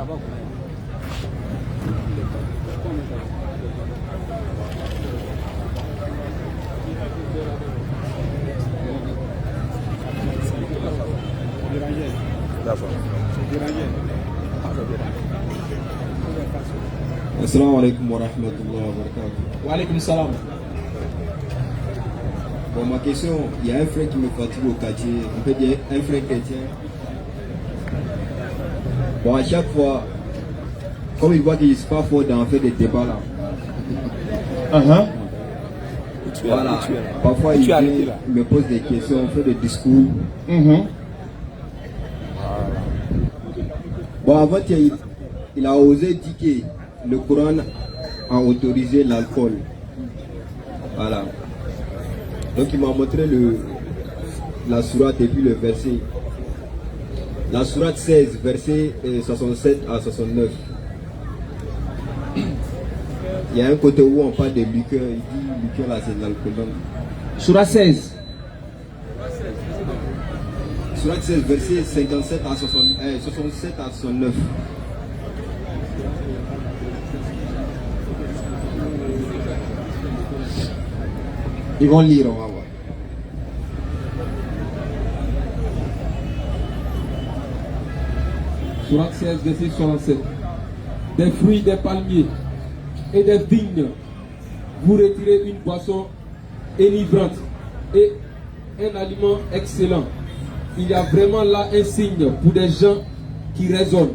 Assalamu alaikum wa rahmatullahi wa barakatuh. Wa alaikum salam. Bon, ma question, il y a un frère qui me fatigue au quartier, on peut dire un frère chrétien. Bon, à chaque fois, comme il voit qu'il ne se pas fort d'en faire des débats là. Voilà. Parfois, il me pose des questions, on fait des discours. Bon, avant, il a osé dire que le Coran a autorisé l'alcool. Voilà. Donc il m'a montré la sourate depuis le verset. La sourate 16, verset 67 à 69. Il y a un côté où on parle de liqueur, il dit liqueur là c'est de l'alcool. Sourate 16. Sourate 16, verset 57 à 67 à 69. Ils vont lire, on va voir. Sourate 16, verset 67. Des fruits des palmiers et des vignes, vous retirez une boisson enivrante et un aliment excellent. Il y a vraiment là un signe pour des gens qui raisonnent.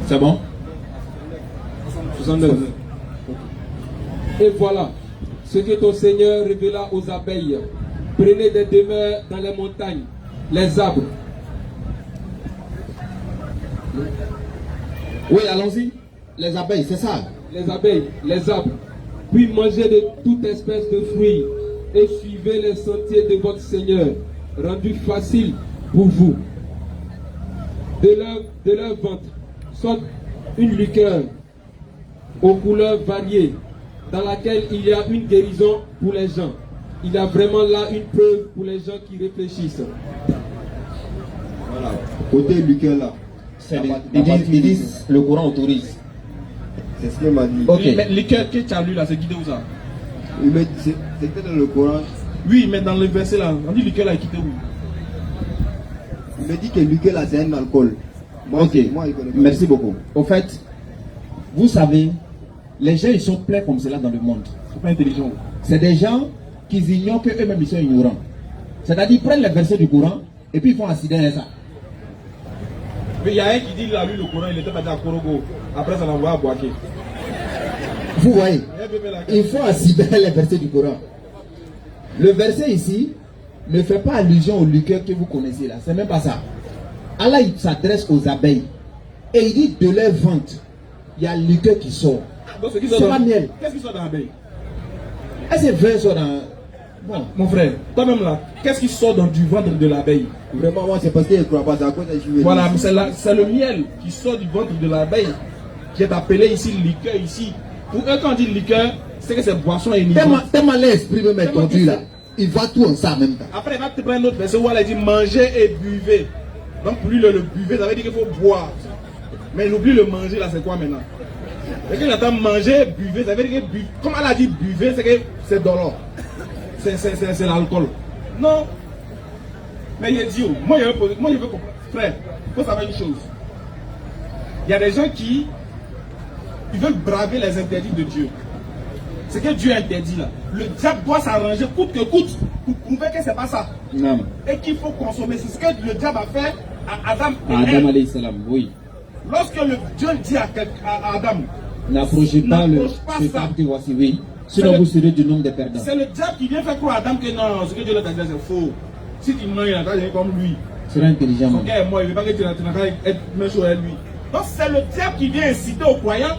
C'est bon? 69. Et voilà ce que ton Seigneur révéla aux abeilles. Prenez des demeures dans les montagnes, les arbres. Oui, allons-y. Les abeilles, c'est ça. Les abeilles, les arbres. Puis mangez de toute espèce de fruits et suivez les sentiers de votre Seigneur, rendu facile pour vous. De leur ventre sort une liqueur aux couleurs variées, dans laquelle il y a une guérison pour les gens. Il y a vraiment là une preuve pour les gens qui réfléchissent. Voilà. Côté liqueur là. Ils disent le Coran autorise. C'est ce qu'il m'a dit. Ok. Mais liqueur que tu as lu là, c'est guidé où ça? Il me dit, c'était dans le Coran. Oui, mais dans le verset là, on dit liqueur là est quitté où? Il me dit que liqueur là c'est un alcool. Moi, Ok, merci beaucoup. Au fait, vous savez, les gens ils sont pleins comme cela dans le monde. C'est pas intelligent. C'est des gens qui ignorent qu'eux-mêmes ils sont ignorants. C'est-à-dire ils prennent les versets du Coran et puis ils font accident à ça. Mais il y a un qui dit qu'il a lu le Coran, il était parti à Korogo. Après ça l'a envoyé à Boaké. Vous voyez, il faut assimiler les versets du Coran. Le verset ici ne fait pas allusion aux liqueurs que vous connaissez là. C'est même pas ça. Allah il s'adresse aux abeilles. Et il dit de leur ventre, il y a le liqueur qui sort. C'est pas miel. Qu'est-ce qui sort dans l'abeille? Est-ce que vin sort dans... Bon, mon frère, toi-même là, qu'est-ce qui sort du ventre de l'abeille? Vraiment, moi, c'est parce qu'il ne croit pas. C'est à cause de Voilà, c'est le miel qui sort du ventre de l'abeille qui est appelé ici liqueur ici. Pour eux, quand on dit liqueur, c'est que c'est boisson et tellement l'esprit me met tendu là. Il voit tout en ça en même temps. Après, il va te prendre un autre verset où elle a dit manger et buvez. Donc pour lui, le buvez, ça veut dire qu'il faut boire. Mais il oublie le manger là, c'est quoi maintenant? Et quand il entend manger, buvez, ça veut dire que comme elle a dit buvez, c'est que c'est dollar. C'est l'alcool. Non. Mais il dit, moi je veux comprendre. Frère, il faut savoir une chose. Il y a des gens qui ils veulent braver les interdits de Dieu. C'est que Dieu interdit là. Le diable doit s'arranger coûte que coûte pour prouver que c'est pas ça. Non. Et qu'il faut consommer. C'est ce que le diable a fait à Adam. Adam alayhi salam, oui. Lorsque Dieu dit à Adam, n'approchez pas cet arbre que voici, oui. Sinon vous serez du nombre de perdants. C'est le diable qui vient faire croire à Adam que non, ce que Dieu l'a dit c'est faux. Si tu manges, il va devenir comme lui. C'est intelligent. Ok, moi, il ne veut pas que tu n'as pas être même sur lui. Donc c'est le diable qui vient inciter aux croyants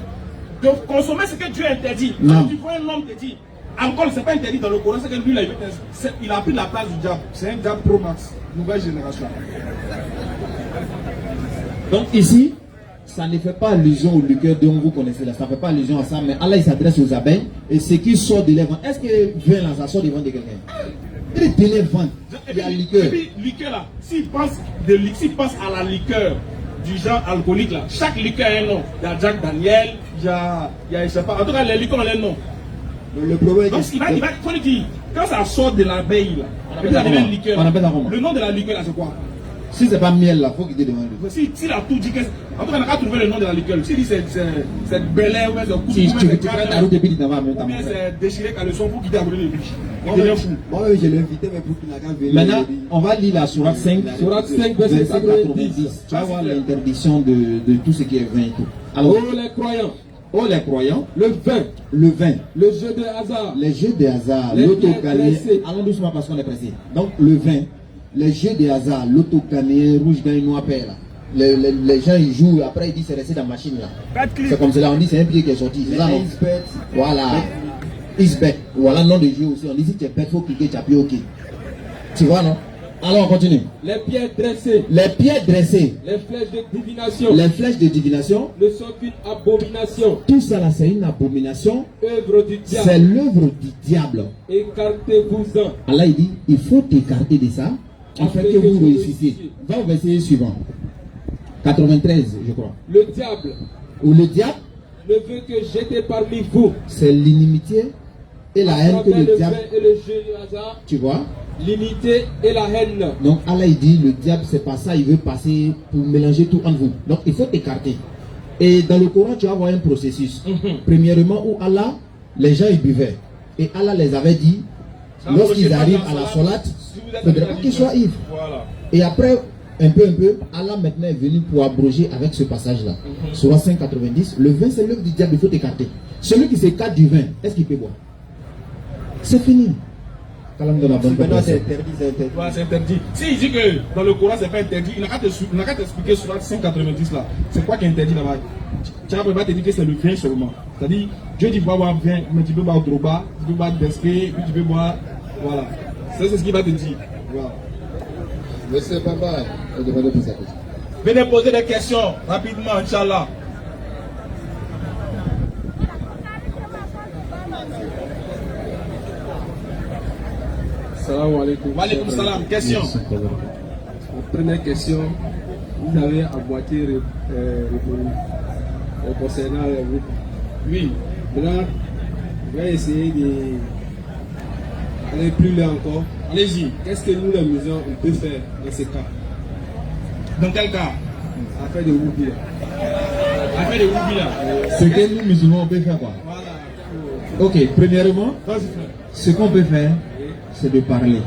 de consommer ce que Dieu interdit. Quand tu vois un homme te dit, encore, ce n'est pas interdit dans le Coran, c'est que lui, il a pris la place du diable. C'est un diable pro max, nouvelle génération. Donc ici, ça ne fait pas allusion au liqueur dont vous connaissez là, ça ne fait pas allusion à ça, mais Allah il s'adresse aux abeilles et ce qui sort de leurs ventes. Est-ce que vin là, ça sort du ventre de quelqu'un? Il est de leurs ventes. Il y a liqueur. Et puis, liqueur là, s'il pense à la liqueur du genre alcoolique là, chaque liqueur a un nom. Il y a Jack Daniel, il y a je sais pas, en tout cas les liqueurs ont un nom. Le problème donc il va dire, quand ça sort de l'abeille là, le nom de la liqueur là c'est quoi? Si c'est pas miel là, il faut qu'il te demande. S'il a tout dit, en tout cas, on n'a qu'à trouver le nom de la liqueur. S'il dit c'est Bel Air, ou bien c'est si tu prends ta route et puis tu t'en vas même temps. Ou bien c'est déchiré caleçon pour quitter à brûler les biches. Moi, je l'ai invité, mais pour qu'il n'a qu'à venir. Maintenant, on va lire la sourate 5, verset 90. Tu vas voir l'interdiction de tout ce qui est vin et tout. Alors, oh les croyants, le vin, le jeu de hasard, les jeux de hasard, l'auto-gagné. Allons doucement parce qu'on est pressé. Donc, le vin, les jeux de hasard, l'auto-gagné, rouge, gagne, noir, père là. Les gens ils jouent, après ils disent c'est resté dans la machine là. C'est comme cela, on dit c'est un pied qui est sorti. C'est ça, non? Voilà. Isbet. Voilà le nom de jeu aussi. On dit si tu es bête, il faut cliquer, tu appuies OK. Tu vois, non? Alors on continue. Les pierres dressées. Les pierres dressées. Les flèches de divination. Les flèches de divination. Ne sont qu'une abomination. Tout ça là, c'est une abomination. Œuvre du diable. C'est l'œuvre du diable. Écartez-vous-en. Allah il dit, il faut t'écarter de ça afin que vous réussissiez. Va au verset suivant. 93, je crois. Le diable. Ou le diable ne veut que jeter parmi vous. C'est l'inimitié et la haine que le diable. Et le jeu du hasard. Tu vois? L'unité et la haine. Donc Allah il dit le diable c'est pas ça, il veut passer pour mélanger tout en vous. Donc il faut t'écarter. Et dans le Coran tu vas voir un processus. Premièrement où Allah, les gens ils buvaient. Et Allah les avait dit, lorsqu'ils arrivent à la salat, il ne faudrait pas qu'ils soient ivres. Voilà. Et après, un peu, Allah maintenant est venu pour abroger avec ce passage-là. Surah 590, le vin c'est l'œuvre du diable, il faut t'écarter. Celui qui s'écarte du vin, est-ce qu'il peut boire? C'est fini. Maintenant c'est interdit, c'est interdit. S'il dit que dans le Coran c'est pas interdit, il n'a qu'à t'expliquer sur la 590 là. C'est quoi qui est interdit là-bas? Tu vas te dire que c'est le vin seulement. C'est-à-dire, Dieu dit boire vin, mais tu peux boire droba, tu peux boire d'esprit, puis tu peux boire. Voilà. C'est ce qu'il va te dire. Voilà. Monsieur Papa, venez poser des questions rapidement, Inch'Allah. Salam alaikum. Wa alaikum salam. Question. Première question. Vous avez à moitié répondu concernant le groupe. Oui. Maintenant, je vais essayer d'aller plus loin encore. Allez-y. Qu'est-ce que nous, les musulmans, on peut faire dans ces cas? Dans quel cas? Affaire de Woubi. Affaire de Woubi là. Ce que nous, musulmans, on peut faire quoi? Voilà. Ok, premièrement, ce qu'on peut faire, c'est de parler.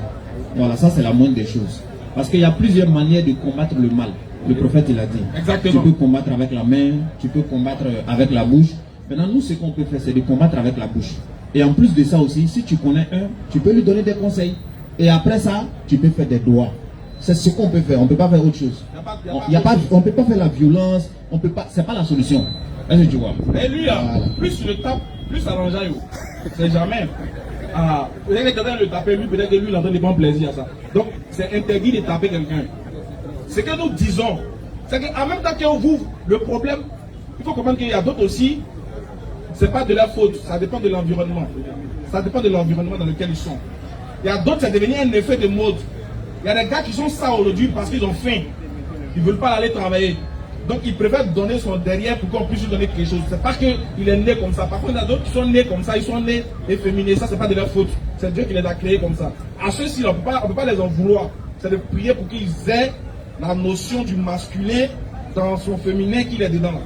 Voilà, ça c'est la moindre des choses. Parce qu'il y a plusieurs manières de combattre le mal. Le prophète il a dit. Exactement. Tu peux combattre avec la main, tu peux combattre avec la bouche. Maintenant, nous, ce qu'on peut faire, c'est de combattre avec la bouche. Et en plus de ça aussi, si tu connais un, tu peux lui donner des conseils. Et après ça, tu peux faire des doigts. C'est ce qu'on peut faire. On ne peut pas faire autre chose. On ne peut pas faire la violence. On peut pas. C'est pas la solution. Est-ce que tu vois? Et lui, plus tu le tapes, plus ça l'arrange. C'est jamais. Peut-être que quelqu'un le taper, lui, peut-être que lui, il entend des bons plaisirs à ça. Donc, c'est interdit de taper quelqu'un. Ce que nous disons, c'est qu'en même temps que vous, le problème, il faut comprendre qu'il y a d'autres aussi, c'est pas de leur faute, ça dépend de l'environnement. Ça dépend de l'environnement dans lequel ils sont. Il y a d'autres, c'est devenu un effet de mode. Il y a des gars qui sont ça aujourd'hui parce qu'ils ont faim. Ils ne veulent pas aller travailler. Donc ils préfèrent donner son derrière pour qu'on puisse lui donner quelque chose. C'est parce qu'il est né comme ça. Par contre, il y a d'autres qui sont nés comme ça, ils sont nés efféminés. Ça, c'est pas de leur faute. C'est Dieu qui les a créés comme ça. À ceux-ci, on ne peut pas les en vouloir. C'est de prier pour qu'ils aient la notion du masculin dans son féminin qu'il est dedans.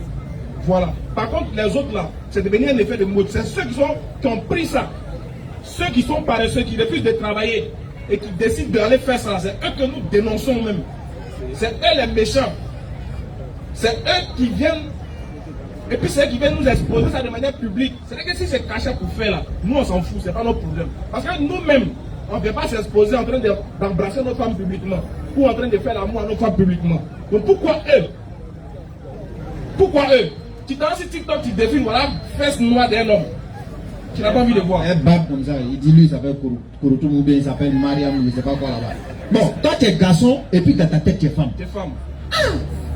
Voilà. Par contre, les autres là, c'est devenu un effet de mode. C'est ceux qui ont pris ça. Ceux qui sont paresseux, qui refusent de travailler et qui décident d'aller faire ça, c'est eux que nous dénonçons même. C'est eux les méchants. C'est eux qui viennent, et puis c'est eux qui viennent nous exposer ça de manière publique. C'est-à-dire que si c'est caché pour faire là, nous on s'en fout, c'est pas notre problème. Parce que nous-mêmes, on ne peut pas s'exposer en train d'embrasser notre femme publiquement, ou en train de faire l'amour à notre femme publiquement. Donc pourquoi eux? Pourquoi eux? Tu t'en sur TikTok, tu défiles, voilà, fesse noire d'un homme. Tu n'as pas envie de voir. Un bab comme ça, il dit lui, il s'appelle Kouroutou Moubé, il s'appelle Mariam, je ne sais pas quoi là-bas. Bon, toi tu es garçon, et puis dans ta tête tu es femme. Tu es femme.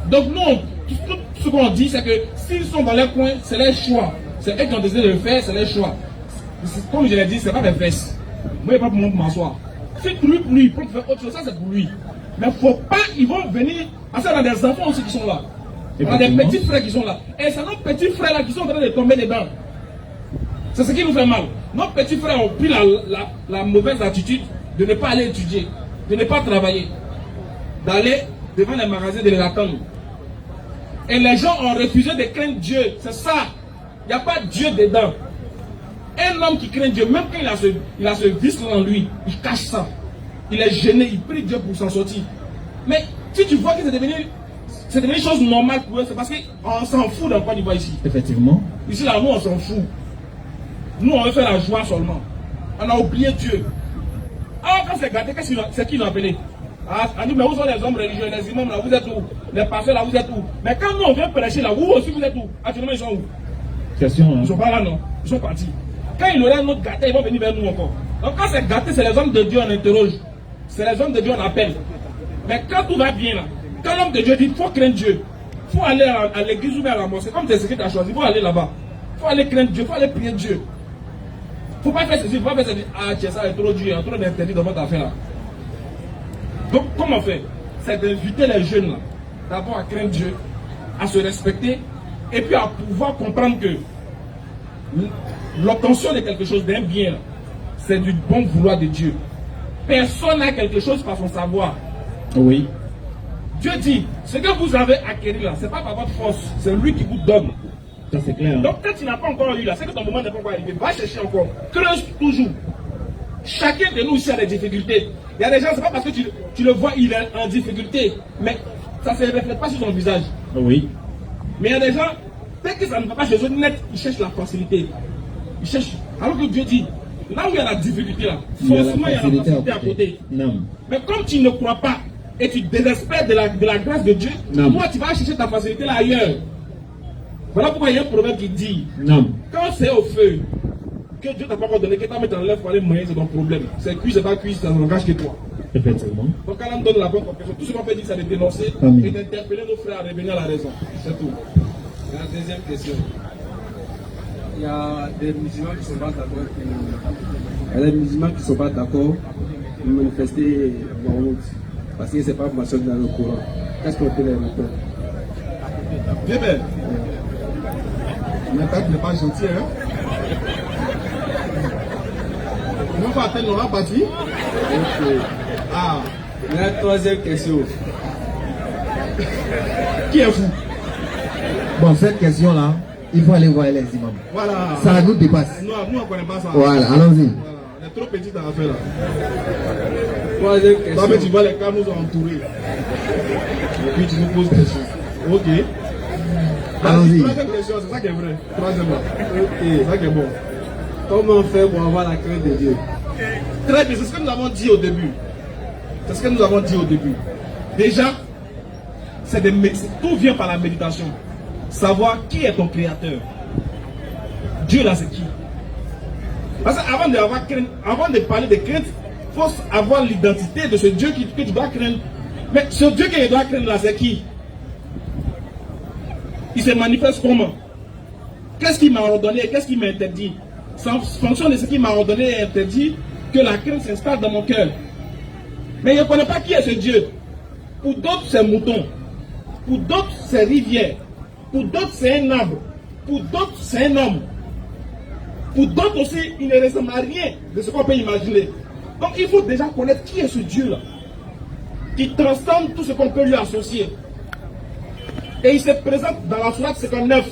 Donc non, tout ce qu'on dit, c'est que s'ils sont dans leur coin, c'est leur choix. C'est eux qui ont décidé de le faire, c'est leur choix. Comme je l'ai dit, c'est pas mes fesses. Moi, il n'y a pas pour moi pour m'asseoir. Si lui, il peut faire autre chose, ça c'est pour lui. Mais il ne faut pas, ils vont venir. Parce qu'il y a des enfants aussi qui sont là. Il y a des petits frères qui sont là. Et c'est nos petits frères là qui sont en train de tomber dedans. C'est ce qui nous fait mal. Nos petits frères ont pris la mauvaise attitude de ne pas aller étudier, de ne pas travailler, d'aller devant les magasins de les attendre. Et les gens ont refusé de craindre Dieu. C'est ça. Il n'y a pas Dieu dedans. Un homme qui craint Dieu, même quand il a ce vice en lui, il cache ça. Il est gêné, il prie Dieu pour s'en sortir. Mais si tu vois que c'est devenu une chose normale pour eux, c'est parce qu'on s'en fout d'un Côte d'Ivoire ici. Effectivement. Ici, là, nous, on s'en fout. Nous, on veut faire la joie seulement. On a oublié Dieu. Alors, quand c'est gâté, c'est qui nous a appelé? On dit, mais où sont les hommes religieux, les imams là, vous êtes où? Les pasteurs là, vous êtes où? Mais quand nous, on vient prêcher là, vous aussi, vous êtes où? Actuellement, ils sont où? Question, hein? Ils ne sont pas là, non? Ils sont partis. Quand il y aura un autre gâté, ils vont venir vers nous encore. Donc, quand c'est gâté, c'est les hommes de Dieu, on interroge. C'est les hommes de Dieu, on appelle. Mais quand tout va bien là, quand l'homme de Dieu dit, il faut craindre Dieu, il faut aller à l'église ou bien à la mosquée, comme c'est ce que tu as choisi, il faut aller là-bas. Il faut aller craindre Dieu, il faut aller prier Dieu. Il ne faut pas faire ceci, il ne faut pas faire ceci. Ah, tiens, ça est trop dur, il y a trop d'interdits dans votre affaire là. Donc, comment on fait? C'est d'inviter les jeunes là, d'abord à craindre Dieu, à se respecter, et puis à pouvoir comprendre que l'obtention de quelque chose, d'un bien, c'est du bon vouloir de Dieu. Personne n'a quelque chose par son savoir. Oui. Dieu dit, ce que vous avez acquis là, ce n'est pas par votre force, c'est lui qui vous donne. Ça c'est clair. Hein? Donc quand tu n'as pas encore eu là, c'est que ton moment n'est pas encore arrivé. Va chercher encore. Creuse toujours. Chacun de nous ici a des difficultés. Il y a des gens, c'est pas parce que tu le vois, il est en difficulté, mais ça ne se reflète pas sur son visage. Oui. Mais il y a des gens, dès que ça ne va pas chez eux net, ils cherchent la facilité. Ils cherchent. Alors que Dieu dit, là où il y a la difficulté là, forcément il y a la facilité à côté. Non. Mais comme tu ne crois pas et tu désespères de la grâce de Dieu, non. Toi tu vas chercher ta facilité là ailleurs. Voilà pourquoi il y a un proverbe qui dit, non. Quand c'est au feu, que Dieu t'a pas encore donné, que t'as mis dans l'œuf pour aller moyen, c'est ton problème. C'est cuit, c'est pas cuit, ça n'engage que toi. Effectivement. Donc quand on donne la bonne compréhension, tout ce qu'on peut dire, c'est de dénoncer et d'interpeller nos frères à revenir à la raison. C'est tout. La deuxième question. Il y a des musulmans qui ne sont pas d'accord. Il y a des musulmans qui ne sont pas d'accord de manifester Mahmoud. Parce que ce n'est pas mentionné dans le Coran. Qu'est-ce qu'on peut les répondre? Bien, bien. L'attaque n'est pas gentil, hein? On va attendre, on va partir. Ah. La troisième question. Qui est fou? Bon, cette question-là, il faut aller voir les imams. Voilà. Ça nous dépasse. Nous, on ne connaît pas ça. Voilà, allons-y. Voilà. On est trop petits dans l'affaire là. Troisième question. Toi, mais tu vois, les cas nous ont entourés. Et puis tu nous poses des questions. Ok. Allons-y. Troisième question, c'est ça qui est vrai. Troisième là. Ok, c'est ça qui est bon. Comment faire pour avoir la crainte de Dieu? Très bien, c'est ce que nous avons dit au début. C'est ce que nous avons dit au début. Déjà, tout vient par la méditation. Savoir qui est ton créateur. Dieu là, c'est qui? Parce qu'avant de parler de crainte, il faut avoir l'identité de ce Dieu que tu dois craindre. Mais ce Dieu que tu dois craindre là, c'est qui? Il se manifeste comment? Qu'est-ce qu'il m'a ordonné et qu'est-ce qu'il m'a interdit? C'est en fonction de ce qu'il m'a ordonné et interdit que la crainte s'installe dans mon cœur. Mais je ne connais pas qui est ce Dieu. Pour d'autres, c'est mouton. Pour d'autres, c'est rivière. Pour d'autres, c'est un arbre. Pour d'autres, c'est un homme. Pour d'autres aussi, il ne ressemble à rien de ce qu'on peut imaginer. Donc il faut déjà connaître qui est ce Dieu-là, qui transcende tout ce qu'on peut lui associer. Et il se présente dans la sourate 59,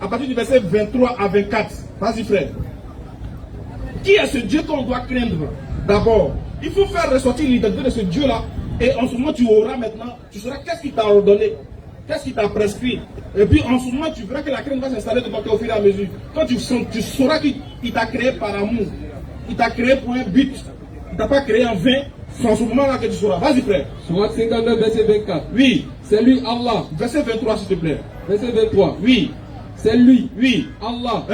à partir du verset 23 à 24. Vas-y frère. Qui est ce Dieu qu'on doit craindre? D'abord, il faut faire ressortir l'identité de ce Dieu-là. Et en ce moment, tu auras maintenant, tu sauras qu'est-ce qu'il t'a ordonné, qu'est-ce qu'il t'a prescrit. Et puis en ce moment, tu verras que la crainte va s'installer devant toi au fur et à mesure. Quand tu sauras qu'il t'a créé par amour. Il t'a créé pour un but. Il t'a pas créé en vain. C'est en ce moment-là que tu sauras. Vas-y frère. Sourate 59, verset 24. Oui. C'est lui Allah. Verset 23 s'il te plaît. Verset 23. Oui. C'est lui. Oui. Allah.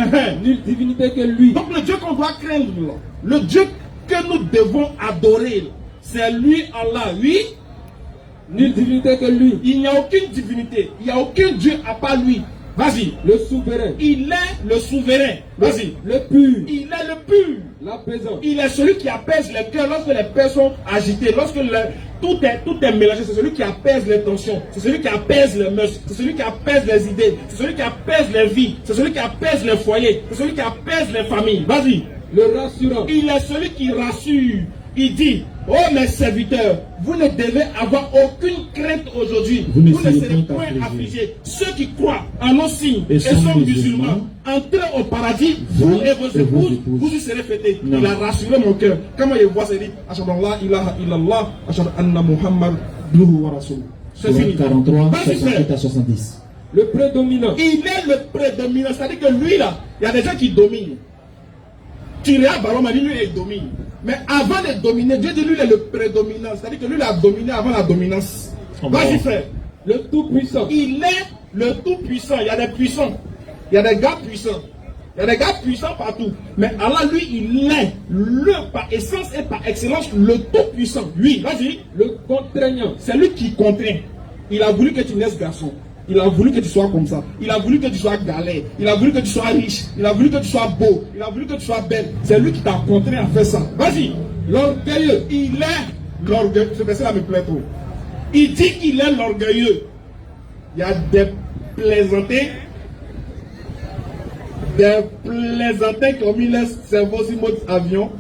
Nulle divinité que lui. Donc le Dieu qu'on doit craindre, le Dieu que nous devons adorer, c'est lui Allah. Oui. Nulle divinité que lui. Il n'y a aucune divinité. Il n'y a aucun Dieu à part lui. Vas-y. Le souverain. Il est le souverain. Vas-y. Le pur. Il est le pur. L'apaisant. Il est celui qui apaise les cœurs lorsque les cœurs sont agités, lorsque tout est mélangé. C'est celui qui apaise les tensions. C'est celui qui apaise les mœurs. C'est celui qui apaise les idées. C'est celui qui apaise les vies. C'est celui qui apaise les foyers. C'est celui qui apaise les familles. Vas-y. Le rassurant. Il est celui qui rassure. Il dit, oh mes serviteurs, vous ne devez avoir aucune crainte aujourd'hui. Vous ne serez point affligés. Ceux qui croient en nos signes et sont musulmans, entrez au paradis, vous et vos épouses, vous y serez fêtés. Il a rassuré mon cœur. Comment il voit, c'est dit, Ashhadu an la ilaha illallah, Ashhadu anna Muhammad abduhu wa rasuluh. C'est fini. 43, 68 à 70. Le prédominant. Il est le prédominant. C'est-à-dire que lui là, il y a des gens qui dominent. Kyria Baroma dit lui il domine. Mais avant de dominer, Dieu dit lui il est le prédominant. C'est-à-dire que lui il a dominé avant la dominance. Vas-y frère. Le tout-puissant. Il est le tout-puissant. Il y a des puissants. Il y a des gars puissants. Il y a des gars puissants partout. Mais Allah lui il est le par essence et par excellence le tout-puissant. Lui, vas-y. Le contraignant. C'est lui qui contraint. Il a voulu que tu naisses garçon. Il a voulu que tu sois comme ça. Il a voulu que tu sois galère. Il a voulu que tu sois riche. Il a voulu que tu sois beau. Il a voulu que tu sois belle. C'est lui qui t'a contraint à faire ça. Vas-y. L'orgueilleux. Il est l'orgueilleux. Ce verset-là me plaît trop. Il dit qu'il est l'orgueilleux. Il y a des plaisantés. Des plaisantins qui ont mis leur cerveau sur mode avion.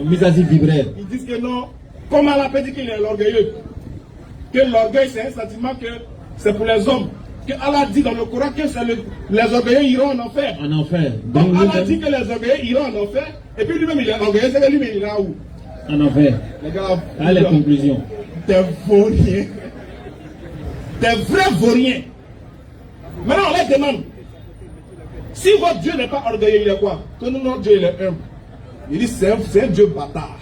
Mis à vibrer. Ils disent que non. Comment Allah peut dire qu'il est l'orgueilleux? Que l'orgueil c'est un sentiment que c'est pour les hommes. Que Allah dit dans le Coran que les orgueilleux iront en enfer. En enfer. Donc Allah dit que les orgueilleux iront en enfer. Et puis lui-même il est orgueilleux, c'est que lui-même il ira où? En enfer. Les gars, à les conclusions. Des vauriens. Des vrais vauriens. Maintenant on les demande. Si votre Dieu n'est pas orgueilleux, il est quoi? Que notre Dieu il est humble. Il dit c'est un Dieu bâtard.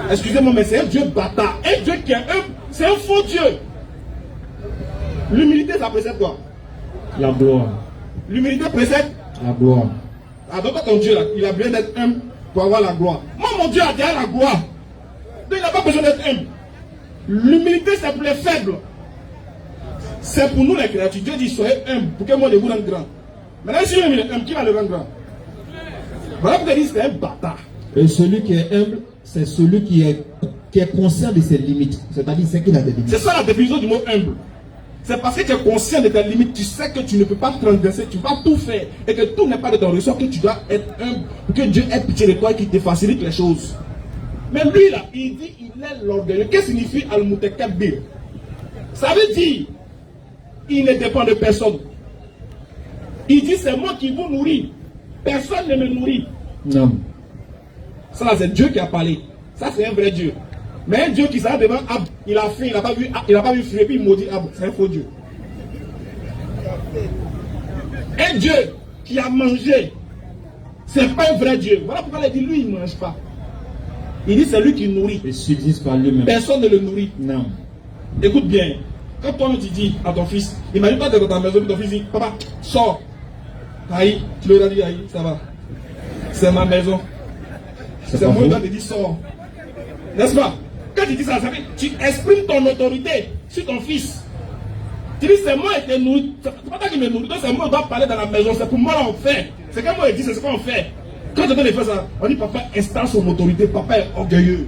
Excusez-moi, mais c'est un Dieu bâtard. Un Dieu qui est humble, c'est un faux Dieu. L'humilité, ça précède quoi? La gloire. L'humilité précède la gloire. Ah, donc ton Dieu là, il a besoin d'être humble pour avoir la gloire. Moi, mon Dieu a déjà la gloire. Donc il n'a pas besoin d'être humble. L'humilité, c'est pour les faibles. C'est pour nous les créatures. Dieu dit soyez humble pour que moi je vous rende grand. Maintenant, si il est humble, qui va le rendre grand? Voilà pourquoi il dit c'est un bâtard. Et celui qui est humble, c'est celui qui est conscient de ses limites. C'est-à-dire, c'est qu'il a des limites. C'est ça la définition du mot humble. C'est parce que tu es conscient de tes limites, tu sais que tu ne peux pas transgresser, tu vas tout faire et que tout n'est pas de ton ressort, que tu dois être humble pour que Dieu ait pitié de toi et qu'il te facilite les choses. Mais lui là, il dit il est l'orgueilleux. Qu'est-ce que signifie Al-Mutakabbir? Ça veut dire il ne dépend de personne. Il dit c'est moi qui vous nourris. Personne ne me nourrit. Non. Ça là c'est Dieu qui a parlé. Ça c'est un vrai Dieu. Mais un Dieu qui s'arrête devant Ab, il a faim, il n'a pas vu fruit, puis il maudit Ab. C'est un faux Dieu. Un Dieu qui a mangé, c'est pas un vrai Dieu. Voilà pourquoi il dit, lui, il ne mange pas. Il dit, c'est lui qui nourrit. Il subsiste par lui-même. Personne ne le nourrit. Non. Écoute bien. Quand toi tu dis à ton fils, imagine toi tu es dans ta maison, ton fils dit, papa, sors. Aïe, tu lui as dit, aïe, ça va. C'est ma maison. C'est moi qui te dis, sors. N'est-ce pas? Quand tu dis ça, ça fait, tu exprimes ton autorité sur ton fils. Tu dis, c'est moi qui te nourris. C'est pas toi qui me nourris, c'est moi qui dois parler dans la maison. C'est pour moi qu'on fait. C'est comme moi qui dis, c'est ce qu'on fait. Quand je donne les faire ça, on dit, papa installe son autorité. Papa est orgueilleux.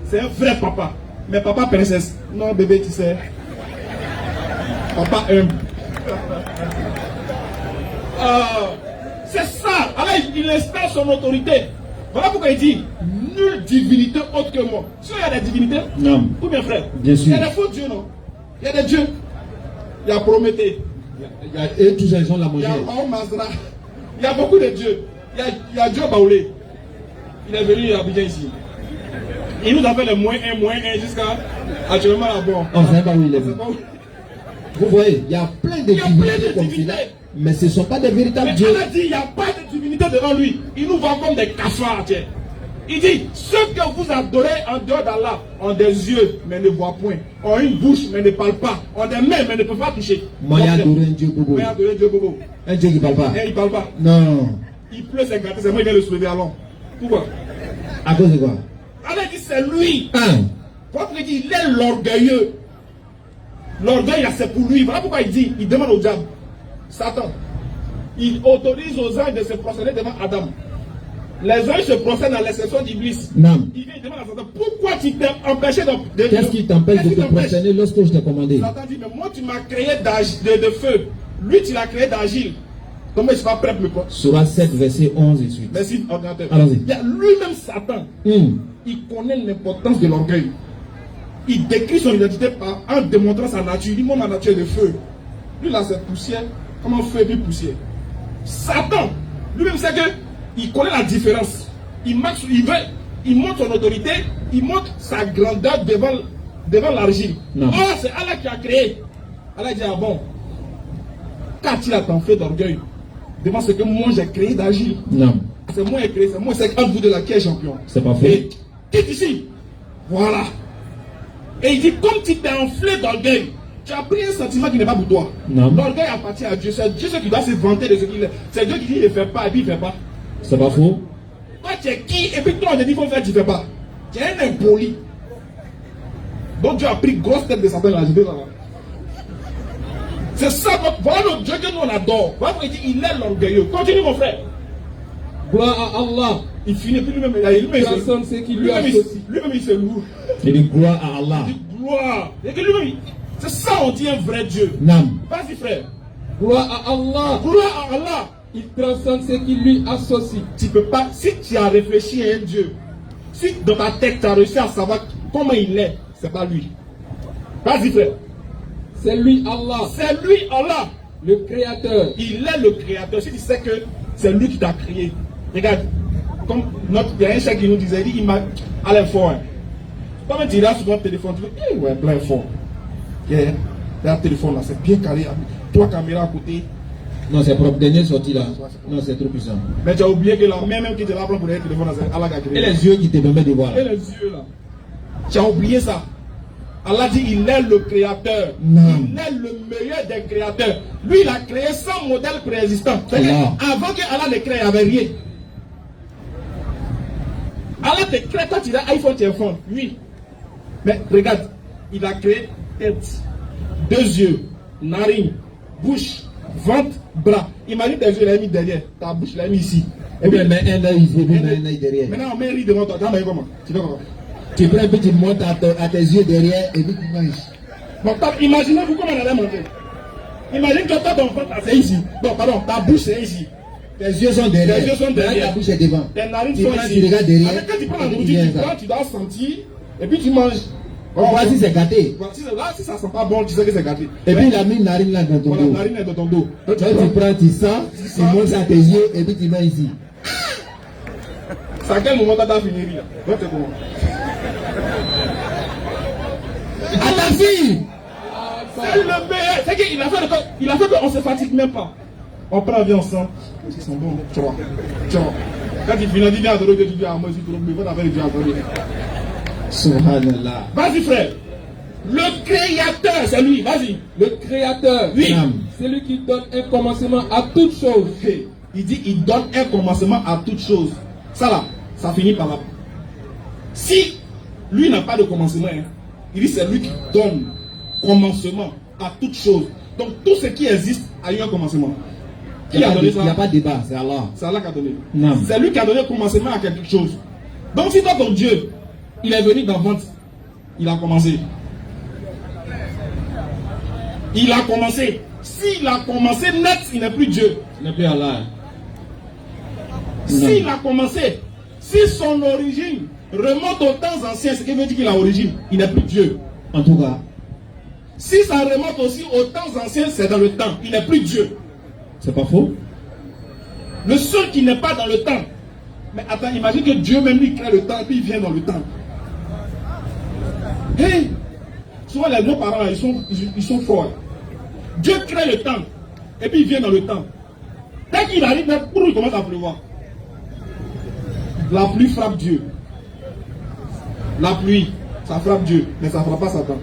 C'est un vrai papa. Mais papa princesse, non bébé, tu sais. Papa humble. C'est ça. Alors il installe son autorité. Voilà pourquoi il dit nulle divinité autre que moi. Si il y a des divinités, non. Ou bien frère, Bien sûr. Il y a des faux dieux, non? Il y a des dieux. Il y a Prométhée. Et tous ils ont la Il y manger. a Mazra. Il y a beaucoup de dieux. Il y a Dieu Baoulé. Il est venu à Abidjan ici. Il nous a fait le -1 jusqu'à actuellement là-bas. On ne sait pas où il est venu. Vous voyez, il y a plein de divinités comme cela, mais ce ne sont pas des véritables mais dieux. Allah dit, il n'y a pas de divinité devant lui. Il nous voit comme des cafards. Tiens. Il dit, ceux que vous adorez en dehors d'Allah ont des yeux, mais ne voient point. Ont une bouche, mais ne parlent pas. Ont des mains, mais ne peuvent pas toucher. Moi, j'ai adoré un Dieu bobo. Moi, j'ai adoré un Dieu bobo. Un Dieu qui ne parle pas. Et il ne parle pas. Non. Il pleut, c'est gâté, c'est moi qui viens le soulever à l'homme. Pourquoi? À cause de quoi? Allah dit, c'est lui. Un. Quand il dit, il est l'orgueilleux. L'orgueil, c'est pour lui. Voilà pourquoi il dit, il demande au diable, Satan, il autorise aux anges de se prosterner devant Adam. Les anges se prosternent à l'exception d'Iblis. Non. Il vient, il demande à Satan, pourquoi tu t'es empêché de... Qu'est-ce qui t'empêche de te prosterner lorsque je t'ai commandé? Satan dit, mais moi tu m'as créé de feu. Lui tu l'as créé d'agile. Comment il sera prêt pour me prendre? Surah 7, verset 11 et suite. Merci, ordinateur. Allons-y. Il y a lui-même Satan. Il connaît l'importance de l'orgueil. Il décrit son identité en démontrant sa nature. Il dit, moi ma nature est de feu. Lui là c'est poussière. Comment feu et puis poussière? Satan, lui-même sait que il connaît la différence. Il montre son autorité, il montre sa grandeur devant l'argile. Oh, c'est Allah qui a créé. Allah dit, ah bon, qu'a-t-il à t'en fait d'orgueil devant ce que moi j'ai créé d'argile? Non. C'est moi qui ai créé, c'est moi, c'est entre vous de la qui est champion. C'est pas fait. Quitte ici. Voilà. Et il dit, comme tu t'es enflé d'orgueil, tu as pris un sentiment qui n'est pas pour toi. L'orgueil appartient à Dieu. C'est Dieu qui doit se vanter de ce qu'il est. C'est Dieu qui dit, il ne fait pas, et puis il ne fait pas. C'est pas faux. Toi, tu es qui? Et puis toi, on te dit, il faut faire, tu ne fais pas. Tu es un impoli. Donc Dieu a pris grosse tête de Satan là. C'est ça, voilà notre Dieu que nous on adore. Voilà pourquoi il dit, il est l'orgueilleux. Continue mon frère. Gloire à Allah. Il finit plus lui-même. Personne sait qui lui associe. Lui-même il se loue. Il dit gloire à Allah. Il dit gloire. Et que lui-même, c'est ça on dit un vrai Dieu. Non. Vas-y frère. Gloire à Allah. Gloire à Allah. Il transcende ce qui lui associe. Tu peux pas, si tu as réfléchi à un Dieu, si dans ta tête tu as réussi à savoir comment il est, c'est pas lui. Vas-y frère. C'est lui Allah. C'est lui Allah. Le créateur. Il est le créateur. Si tu sais que c'est lui qui t'a créé. Regarde, comme il y a un chef qui nous disait, il dit, il m'a à l'info. Quand tu regardes sur ton téléphone, tu dis, ouais, plein fort. Il y a un téléphone là, c'est bien carré. Trois caméras à côté. Non, c'est propre. Dernière sortie là. Non, c'est trop puissant. Mais tu as oublié que la même qui te la prend pour le téléphone, c'est Allah qui a créé. Et les yeux qui te permettent de voir. Et les yeux là. Tu as oublié ça. Allah dit, il est le créateur. Non. Il est le meilleur des créateurs. Lui, il a créé sans modèle préexistant. Avant que Allah ne crée, il n'y avait rien. Allah te crée, quand tu as iPhone, tu es fond. Oui. Mais regarde, il a créé tête, deux yeux, narine, bouche, ventre, bras. Imagine tes yeux, il a mis derrière. Ta bouche, il a mis ici. Et bien, mais un œil ici, un œil derrière. Maintenant, on met un riz devant toi. Tu vas comment? Tu fais comment? Tu prends un peu, tu montes à tes yeux derrière et puis tu manges. Bon, imaginez-vous comment on allait manger. Imagine que toi, ton ventre, c'est ici. Non, pardon, ta bouche, c'est ici. Tes yeux sont derrière. Tes yeux sont derrière. Ta bouche est devant. Tes narines Tu sont prends, ici. tu regardes derrière. Avec quand tu prends la nourriture, tu dois sentir et puis tu manges. On voit si c'est gâté. Là, si ça sent pas bon, tu sais que c'est gâté. Et puis il a mis une narine là dans ton Voilà, dos. la narine est dans ton dos. Toi, tu prends, tu sens, tu montes à tes yeux et puis tu mets ici. C'est à quel moment t'as fini là? Donc c'est comment? À ta fille! C'est le meilleur. C'est qu'il a fait qu'on ne se fatigue même pas. On prend la vie ensemble. Ils sont bons. Ciao. Ciao. Quand il finit, il dit adorer Dieu, tu dis à moi, je suis trop mais va avec Dieu adorer. Subhanallah. Vas-y, frère. Le créateur, c'est lui. Vas-y. Le créateur, Oui. c'est lui qui donne un commencement à toute chose. Il dit, il donne un commencement à toute chose. Ça là, ça finit par là. Si lui n'a pas de commencement, hein, il dit c'est lui qui donne commencement à toute chose. Donc tout ce qui existe a eu un commencement. Qui a donné ça? Il n'y a pas de débat, c'est Allah. C'est Allah qui a donné. Non. C'est lui qui a donné commencement à quelque chose. Donc si toi ton Dieu, il est venu d'avant, il a commencé. Il a commencé. S'il a commencé net, il n'est plus Dieu. Il n'est plus Allah. S'il a commencé, si son origine remonte aux temps anciens, ce qui veut dire qu'il a origine, il n'est plus Dieu. En tout cas, Si ça remonte aussi aux temps anciens, c'est dans le temps. Il n'est plus Dieu. c'est pas faux. Le seul qui n'est pas dans le temps. Mais attends, imagine que Dieu même lui crée le temps et puis il vient dans le temps. Hey, souvent les nos parents, ils sont forts. Dieu crée le temps et puis il vient dans le temps. Dès qu'il arrive, il commence à pleuvoir. La pluie frappe Dieu. La pluie, ça frappe Dieu, mais ça ne frappe pas Satan.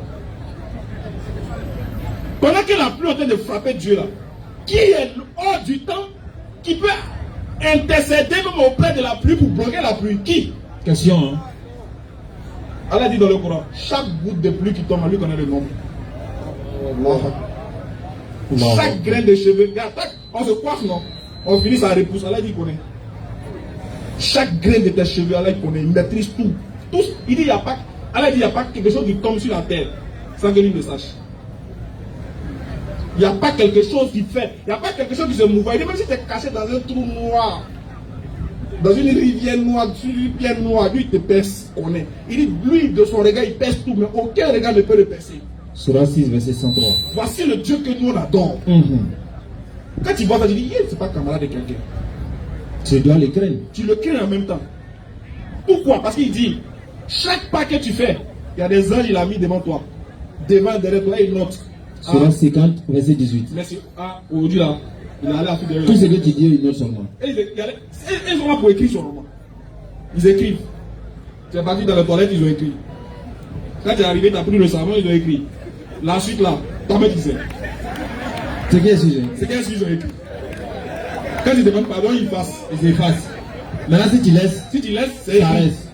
Pendant que la pluie est en train de frapper Dieu là, qui est hors du temps, qui peut intercéder même auprès de la pluie pour bloquer la pluie? Qui? Question, hein? Allah dit dans le Coran, chaque goutte de pluie qui tombe, lui connaît le nombre. Chaque grain de cheveux, regarde, on se coiffe, non? On finit sa repousse, Allah dit qu'il connaît. Chaque grain de tes cheveux, Allah il connaît, il maîtrise tout. Tous, il dit, Allah dit, il n'y a pas quelque chose qui tombe sur la terre sans que lui ne sache. Il n'y a pas quelque chose qui fait, il n'y a pas quelque chose qui se mouve. Il dit, même si tu es caché dans un trou noir, dans une rivière noire, sur une pierre noire, lui il te perce, connaît. Il dit, lui de son regard, il perce tout, mais aucun regard ne peut le percer. Surah 6, verset 103. Voici le Dieu que nous on adore. Quand tu vois ça, tu dis, c'est pas camarade de quelqu'un. Tu dois le craindre. Tu le crains en même temps. Pourquoi? Parce qu'il dit, chaque pas que tu fais, il y a des anges, il a mis devant toi. Devant, derrière toi, il note. Surah 50, verset 18. Merci. Ah, aujourd'hui là, il est allé à faire Tout ce que tu dis, il note seulement. Et ils sont là pour écrire son roman. Ils écrivent. Tu es parti dans la toilette, ils ont écrit. Quand tu es arrivé, tu as pris le savon, ils ont écrit. La suite là, toi-même tu sais. C'est quel sujet? C'est qu'est-ce qu'ils ont écrit. Quand tu demandes pardon, ils effacent. Ils effacent. Maintenant, si tu laisses, Si tu laisses, c'est ça écrit. reste.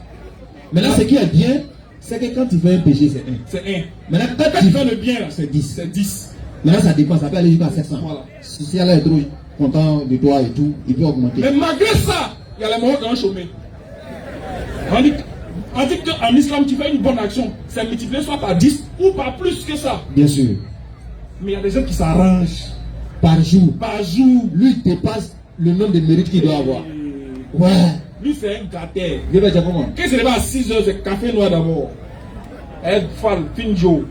Maintenant, ce qui est bien, c'est que quand tu fais un péché, c'est 1. C'est 1. Maintenant, Quand quand tu tu fais fais le bien là, c'est 10. c'est 10. Maintenant, ça dépend, ça peut aller jusqu'à 700. Voilà. Si elle est trop content de toi et tout, il peut augmenter. Mais malgré ça, il y a les moments qui ont chômé. On dit qu'en islam, tu fais une bonne action, c'est multiplié soit par 10 ou par plus que ça. Bien sûr. Mais il y a des gens qui s'arrangent Par jour, par jour. lui il dépasse le nombre de mérites qu'il doit avoir. Ouais. Lui, c'est un gâté. Je vais dire comment? Quand c'est à 6 heures, c'est café noir d'abord. Egg, fall, finjo,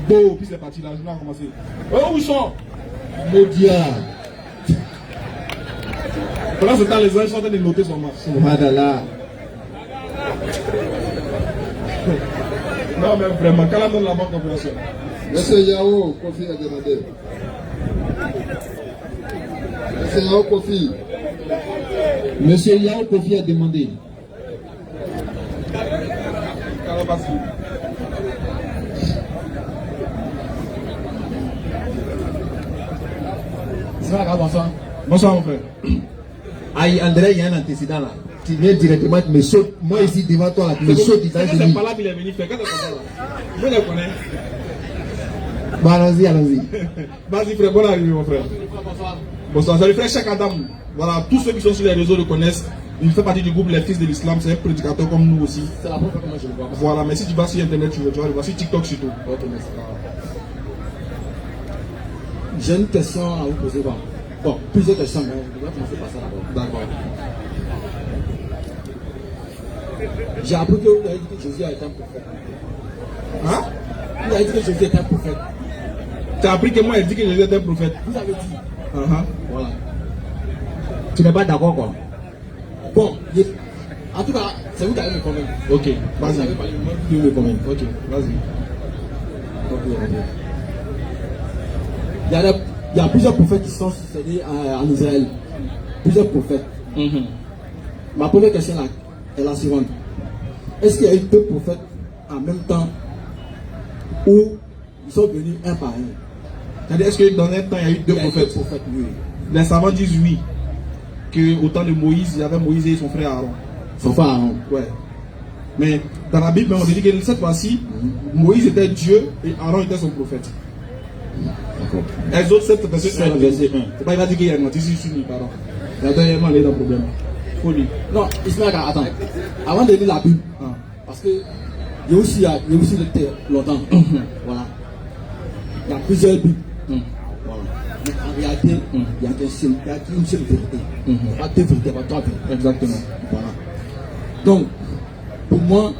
beau, puis c'est parti, la journée a commencé. Oh, où ils sont? Maudia. Pendant ce temps, les gens sont en train de noter son match. Subhanallah. Non, mais vraiment, quand on donne la bonne compréhension. Monsieur Yao Kofi a demandé. Monsieur Yao Kofi. Monsieur Yao Kofi a demandé. Bonsoir, mon frère. Aïe, André, il y a un antécédent là. Tu viens directement, tu me sautes. Moi ici devant toi, là, tu me sautes. C'est pas là qu'il est venu faire. Quand c'est comme ça là. Je le connais. Bon, allons-y, allons-y. Vas-y, frère, bonne arrivée, mon frère. Bonsoir, salut, frère Cheikh Adam. Voilà, tous ceux qui sont sur les réseaux le connaissent. Il fait partie du groupe Les Fils de l'Islam. C'est un prédicateur comme nous aussi. C'est la première fois que moi je le vois. Voilà, mais si tu vas sur internet, tu vas le voir sur TikTok surtout. Ok, merci. J'ai une question à vous poser. Bon, plusieurs questions, mais je vais commencer par ça d'abord. D'accord. J'ai appris que vous avez dit que Jésus a été un prophète. Hein? Vous avez dit que Jésus était un prophète. Tu as appris que moi, il dit que Jésus est un prophète. Vous avez dit. Voilà. Tu n'es pas d'accord, quoi? Bon, en tout cas, c'est vous qui allez me convaincre. Ok, Vous vas-y. avez parlé, moi, je vais me convaincre. Ok, vas-y. Il y a y a plusieurs prophètes qui sont succédés en Israël. Plusieurs prophètes. Ma première question là, est la suivante. Est-ce qu'il y a eu 2 prophètes en même temps où ils sont venus un par un? C'est-à-dire, est-ce que dans un temps, il y a eu 2 prophètes? Oui. Les savants disent oui. Que au temps de Moïse, il y avait Moïse et son frère Aaron. Son frère Aaron. Ouais. Mais dans la Bible, on dit que cette fois-ci, Moïse était Dieu et Aaron était son prophète. Exode 7, verset 1. C'est pas il va dire qu'il y a menti sur lui, pardon. Il a dernièrement allé dans le problème. Faut lire. Non, Ismaël, attends. Avant de lire la Bible, parce que il y a aussi le longtemps. Voilà. Il y a plusieurs Bibles. Voilà. Mais en réalité, il y a qu'une seule vérité. Pas 2 vérités, pas 3 vérités. Exactement. Voilà. Donc, pour moi,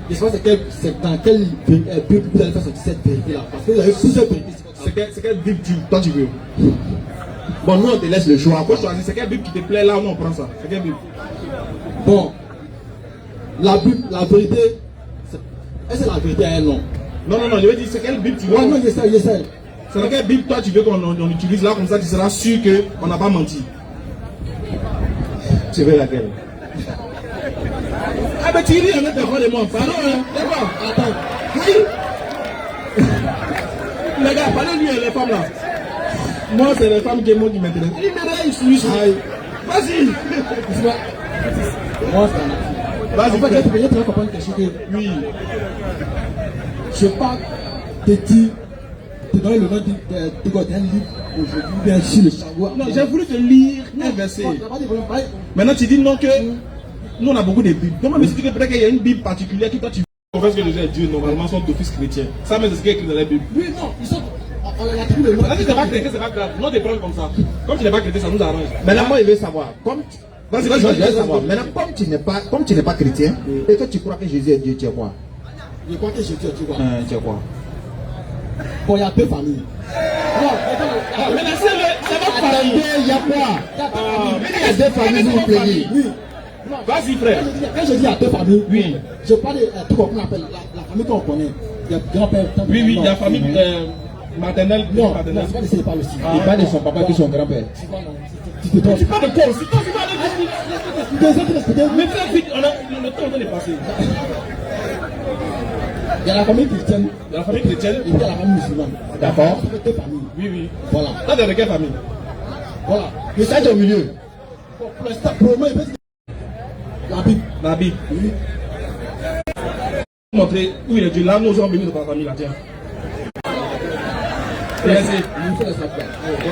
je sais pas c'est dans quelle Bible vous allez faire cette vérité-là. Parce qu'il y a eu plusieurs vérités. C'est quelle Bible toi tu veux? Bon, nous on te laisse le choix. Quoi choisir? C'est quelle Bible qui te plaît là ou non, on prend ça? C'est quelle Bible? Bon, la Bible, la vérité, est-ce que la vérité est un nom? Non, je veux dire, c'est quelle Bible tu veux? Ouais, non, je sais. C'est quelle Bible toi tu veux qu'on utilise là, comme ça tu seras sûr qu'on n'a pas menti? Tu veux laquelle? Ah ben tu lis en intérieur de moi, pardon, d'accord, attends. Les gars, parlez-lui les femmes là. Moi c'est les femmes qui m'intéressent. Il m'intéresse, vas-y. Moi, vas-y, peut-être tu vas comprendre quelque chose que oui. Je ne vais pas te dire, te donner le nom d'un livre aujourd'hui, bien sûr, le Chagoua. Non, j'ai voulu te lire un verset. Maintenant tu dis non que nous on a beaucoup de Bibles. Donc moi je dis que peut-être qu'il y a une Bible particulière qui toi tu confesses que Jésus est Dieu, normalement sont d'office chrétien. Ça mais c'est ce qui est écrit dans la Bible. Oui, non, ils sont. On a trouvé le nom. Si tu n'es pas chrétien, c'est pas grave. Non, te prendre comme ça. Comme tu n'es pas chrétien, ça nous arrange. Maintenant, moi, il veut savoir. Vas-y, je veux savoir. Maintenant, comme tu n'es pas chrétien, et que tu crois que Jésus est Dieu, tu es quoi? Je crois que Jésus est Dieu. Tu es quoi? Bon, il y a 2 familles. Non, mais c'est votre famille. Il y a quoi? Il y a 2 familles, vous vous plaignez. Oui. Vas-y, frère. Quand je dis à 2 familles, oui. Je parle de tout qu'on appelle la famille qu'on connaît. Il y a grand-père. Oui, il y a famille maternelle. Non, maternelle. c'est pas le site. Il parle de son papa qui est son grand-père. Tu parles de quoi aussi? Toi, tu parles de. Mais frère, vite, le temps est passé. Il y a la famille chrétienne. Il y a la famille chrétienne. Et puis il y a la famille musulmane. D'accord. Il y a 2 familles. Oui. Voilà. Là, t'es de quelle famille? Voilà. Le stade au milieu. Pour l'instant, pour le moment, il fait la Bible. La Bible. Oui. Montrer où il est Dieu. Là, nous sommes venus de ta famille, là, tiens. On va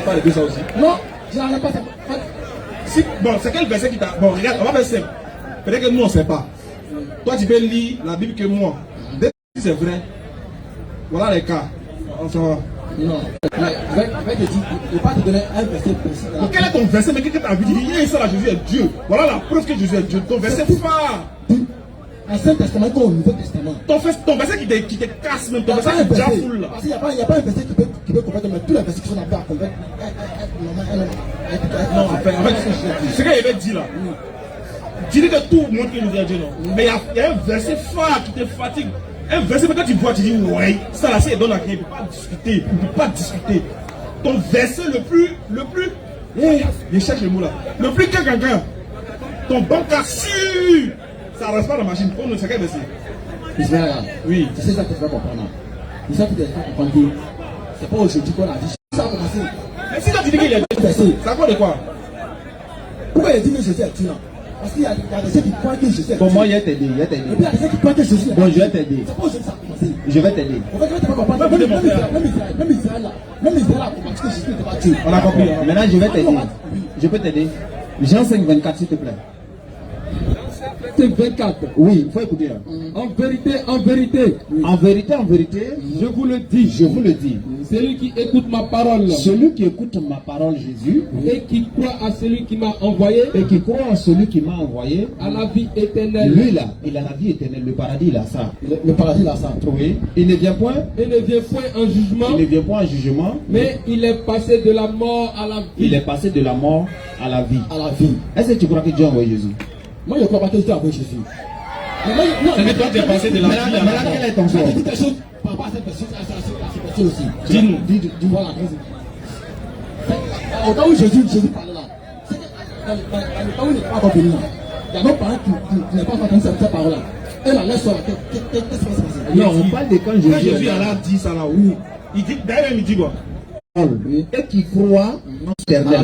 parler de ça aussi. Non, je n'en pas ça. Si, bon, c'est quel verset qui t'a. Bon, regarde, on va faire simple. Peut-être que nous, on ne sait pas. Toi, tu peux lire la Bible que moi. Dès que c'est vrai, voilà les cas. On s'en va. Non, je vais te dire, je ne vais pas te donner un verset précis. Donc, quel est ton verset? Mais qu'est-ce que tu as vu? Tu dis, ça là, Jésus est Dieu. Voilà la preuve que Jésus est Dieu. Ton verset phare. Ancien Testament comme au Nouveau Testament. Ton verset qui te casse même, ton verset qui te jafoule là. Parce qu'il n'y a pas un verset qui peut convaincre, mais tous les versets qui sont là-bas à convaincre. Non, en fait, ce qu'il avait dit là. Tu dis que tout montre que nous est Dieu, non. Mais il y a un verset phare qui te fatigue. Un verset, quand tu vois, tu dis, ouais, ça là, c'est donne à rien, il ne peut pas discuter. Il ne peut pas discuter. Ton verset le plus, je cherche le mot là. Le plus quelqu'un. Ton bancaire sûr. Ça ne reste pas dans la machine. On ne sait quel verset. Israël, oui. C'est ça que tu vas comprendre. C'est ça que tu vas comprendre que c'est pas aujourd'hui qu'on a dit. Ça a commencé. Mais si toi tu dis qu'il y a des versets, ça quoi de quoi? Pourquoi il dit que Jésus est Dieu là? Parce qu'il y a des gens qui croient que Jésus est Dieu. Bon, moi, il va t'aider. Et puis il y a des gens qui croient que Jésus est Dieu. Bon, je vais t'aider. C'est pas aujourd'hui que ça a commencé. Je vais t'aider. En fait, tu vas comprendre. Même Israël a compris que Jésus n'était pas Dieu. On a compris. Maintenant, je vais t'aider. Je peux t'aider. Jean 5, 24, s'il te plaît. 24. Oui, il faut écouter. En vérité, en vérité. Oui. En vérité, je vous le dis. Je vous le dis. Celui qui écoute ma parole. Celui qui écoute ma parole, Jésus. Et qui croit à celui qui m'a envoyé. Et qui croit à celui qui m'a envoyé. À la vie éternelle. Lui là, il a la vie éternelle. Le paradis, il a ça. Le paradis, il a ça. Oui. Il ne vient point. Il ne vient point en jugement. Il ne vient point en jugement. Mais il est passé de la mort à la vie. Il est passé de la mort à la vie. À la vie. Est-ce que tu crois que Dieu a envoyé Jésus? Moi, je ne crois pas que Dieu a envoyé Jésus. Mais toi, tu es passé de la vie à la mort. Quel est ton sort? Je dis quelque chose par rapport à cette personne aussi. Dis-nous. Dis-moi la au temps où Jésus parlait là, c'est que dans le temps où il n'est pas encore venu là, il y a d'autres parents qui n'ont pas entendu cette parole là. Et la laisse sur la tête, qu'est-ce qui va se passer? Non, on parle de quand Jésus a dit ça là, oui. Il dit, d'ailleurs, il dit quoi? Et qui croit en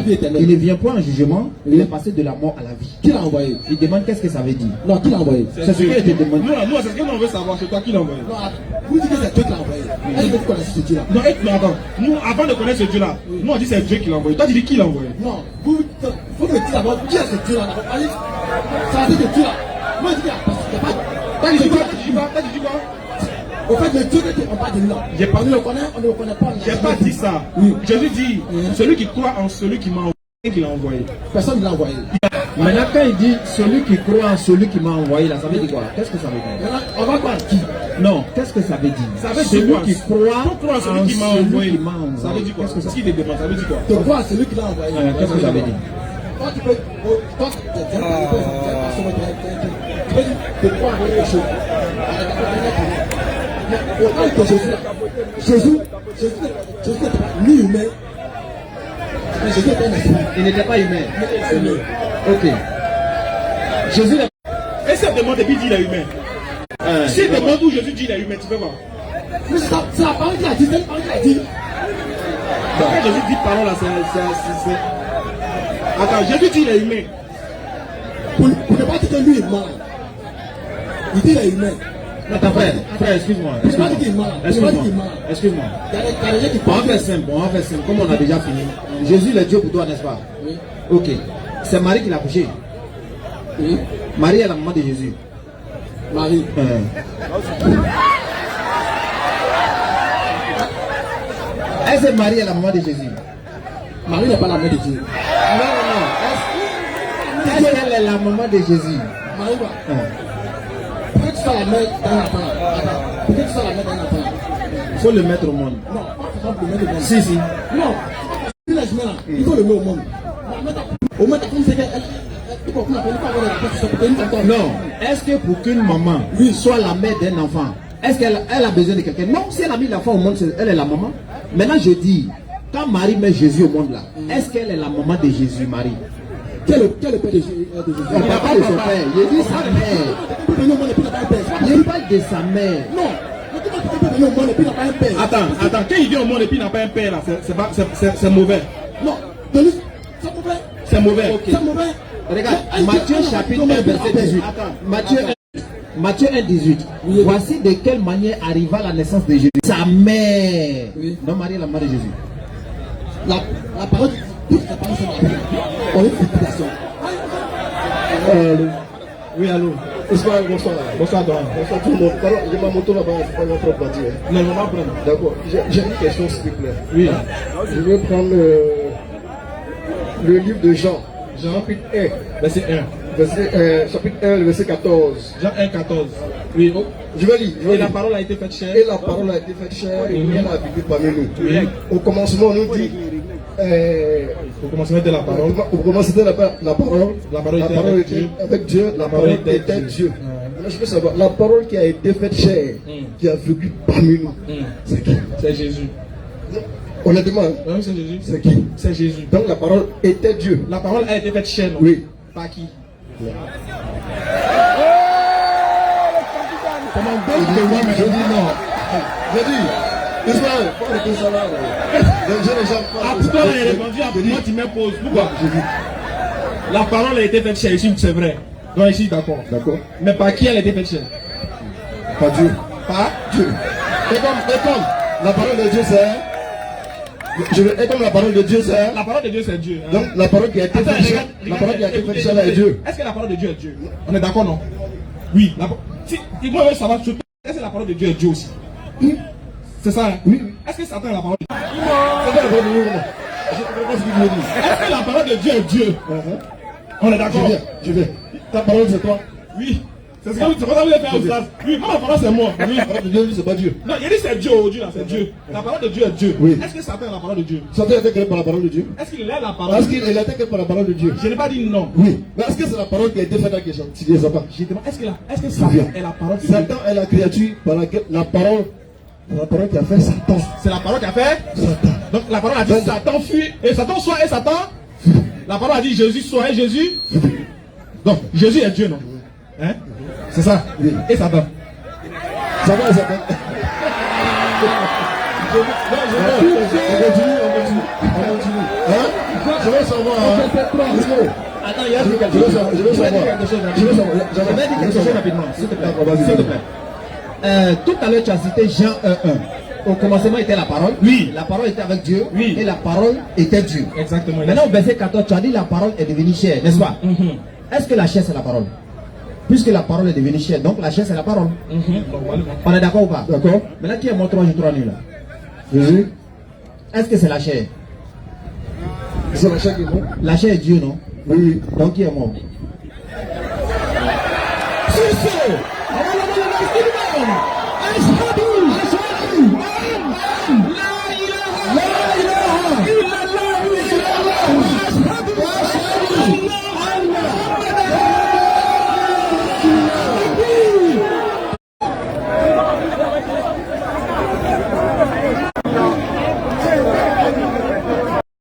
éternel, il ne vient pas en jugement, il est passé de la mort à la vie. Qui l'a envoyé? Il demande qu'est-ce que ça veut dire. Non, qui l'a envoyé? C'est ce qu'il te demande. Non, c'est ce que nous on veut savoir, c'est toi qui l'a envoyé. Non, vous dites que c'est Dieu qui l'a envoyé. Est-ce que vous connaissez ce Dieu là? Non, mais attends, nous, avant de connaître ce Dieu-là, nous on dit c'est Dieu qui l'a envoyé. Toi, tu dis qui l'a envoyé? Non, vous faut me dire d'abord qui est ce Dieu là. Ça veut dire que Dieu là. Moi je dis parce qu'il n'y a pas. T'as dit quoi? Au fait, le Dieu qu'on parle de lui là. J'ai pas, on ne le connaît pas. J'ai pas dit ça. Oui. Jésus dit, celui qui croit en celui qui m'a envoyé, qui l'a envoyé. Personne ne l'a envoyé. Maintenant, quand il dit celui qui croit en celui qui m'a envoyé, là, ça veut dire quoi? Qu'est-ce que ça veut dire? Maintenant, on va croire qui? Non, qu'est-ce que ça veut dire? Ça veut dire celui quoi? qui croit en celui qui m'a envoyé. Ça veut dire quoi? Qu'est-ce que ça veut dire? Ça veut dire quoi? De croire à celui qui l'a envoyé. Qu'est-ce que ça veut dire? Toi, tu peux. Toi, tu peux croire en quelque chose. Autant que Jésus n'était pas ni humain, mais Jésus était un esprit. Il n'était pas humain. Il était Ok. Jésus n'est Et si on demande et puis dit il est humain? Si on demande où Jésus dit il est humain, tu fais quoi? mais c'est la parole qui a dit, c'est la parole qui a dit. Quand Jésus dit parole là, c'est. Attends, Jésus dit il est humain. Pour ne pas dire que lui est mort. Il dit il est humain. Attends, frère, excuse-moi. Excuse-moi. On va faire simple, comme on a déjà fini. Jésus est Dieu pour toi, n'est-ce pas? Oui. Ok. C'est Marie qui l'a couché. Oui. Marie est la maman de Jésus. Marie. Est-ce que Marie est la maman de Jésus? Marie n'est pas la mère de Dieu. Non. Est-ce qu'elle est la maman de Jésus? Marie va. Pourquoi tu sois la mère d'un enfant? Pourquoi tu sois la mère d'un enfant? Il faut le mettre au monde. Non, pas forcément le mettre au monde. Si. Non, il faut le mettre au monde. Au moins, c'est qu'elle. Non. Est-ce que pour qu'une maman soit la mère d'un enfant, est-ce qu'elle a besoin de quelqu'un? Non, si elle a mis l'enfant au monde, elle est la maman. Maintenant, je dis, quand Marie met Jésus au monde là, est-ce qu'elle est la maman de Jésus, Marie? Quel est le père de Jésus? On ne parle pas de son père, je dis sa mère. Je parle de sa mère. Non. Attends, quand il vient au monde et puis il n'a pas un père là, c'est mauvais. Non, c'est mauvais. C'est mauvais. Ok. C'est mauvais. Regarde, Matthieu chapitre 1 verset 18. Matthieu 1 18. Voici de quelle manière arriva la naissance de Jésus. Sa mère. Oui. Non, Marie est la mère de Jésus. La parole c'est on est explication. Oui, allô. Bonsoir. Bonsoir, Don. Bonsoir tout le monde. Pardon, j'ai ma moto là-bas, c'est pas notre partie. Non, on va prendre. D'accord. J'ai une question, s'il vous plaît. Oui. Je vais prendre le livre de Jean. Chapitre 1. Verset 1. Chapitre 1, le verset 14. Jean 1, 14. Oui. Je vais lire. Et la parole a été faite chair. Et la parole a été faite chair et elle a habité parmi nous. Au commencement, on nous dit. Au commencement de la parole. Au commencement, c'était la parole. La parole était avec Dieu. La parole était Dieu. Maintenant, je veux savoir, la parole qui a été faite chair, qui a vécu parmi nous, c'est qui? C'est Jésus. Honnêtement, Oui, c'est Jésus. c'est qui? C'est Jésus. Donc la parole était Dieu. La parole a été faite chair, non? Oui. Par qui? Comment je dis non. Je dis, Israël, pas le ça là. Ah, pourquoi elle a répondu à moi, tu m'imposes? Pourquoi? La parole a été faite chair, ici, c'est vrai. Non, ici, d'accord. D'accord. Mais par qui elle a été faite chair? Pas Dieu. Par Dieu. Et comme la parole de Dieu c'est. Et comme la parole de Dieu c'est. La parole de Dieu, c'est Dieu. Hein? Donc la parole qui a été faite chair. La parole qui a été faite chair est Dieu. Est-ce que la parole de Dieu est Dieu? On est d'accord, non? Oui. Si, moi, je veux savoir, est-ce que la parole de Dieu est Dieu aussi? C'est ça, hein? Oui. Est-ce que Satan est la parole de Dieu? C'est quoi la parole de Dieu? Est-ce que la parole de Dieu est Dieu? On est d'accord? Je viens. Ta parole c'est toi? Oui. C'est ce que vous avez fait en place. Oui, moi, ma parole c'est moi. Oui. La parole de Dieu c'est pas Dieu. Non, il dit c'est Dieu aujourd'hui là, c'est Dieu. La parole de Dieu est Dieu. Oui. Est-ce que Satan est la parole de Dieu? Satan a été créé par la parole de Dieu. Est-ce qu'il est la parole? Est-ce qu'il a été créé par la parole de Dieu? Je n'ai pas dit non. Oui. Mais est-ce que c'est la parole qui a été faite à quelque chose? Si Dieu Satan. Je demande, est-ce que Satan est la parole de Dieu? Satan est la créature par laquelle la parole C'est la parole qui a fait Satan. C'est la parole qui a fait Satan. Donc la parole a dit Satan fuit. Et Satan soit et Satan. La parole a dit Jésus soit et Jésus. Donc Jésus est Dieu, non? Hein? C'est ça. Oui. Et Satan. Ça va, Satan. On continue. Hein? Je veux savoir. Attends, il y a quelque chose. Je vais dire quelque chose rapidement, s'il te plaît. S'il te plaît. Tout à l'heure, tu as cité Jean 1:1. Au commencement était la parole. Oui. La parole était avec Dieu. Oui. Et la parole était Dieu. Exactement. Maintenant, au verset 14, tu as dit la parole est devenue chair, n'est-ce pas? Est-ce que la chair c'est la parole? Puisque la parole est devenue chair, donc la chair c'est la parole. On est d'accord ou pas? D'accord. Maintenant, qui est mort 3 jours 3 nuits là? Jésus. Est-ce que c'est la chair? C'est la chair qui est morte. La chair est Dieu, non? Oui. Donc qui est mort? Est-ce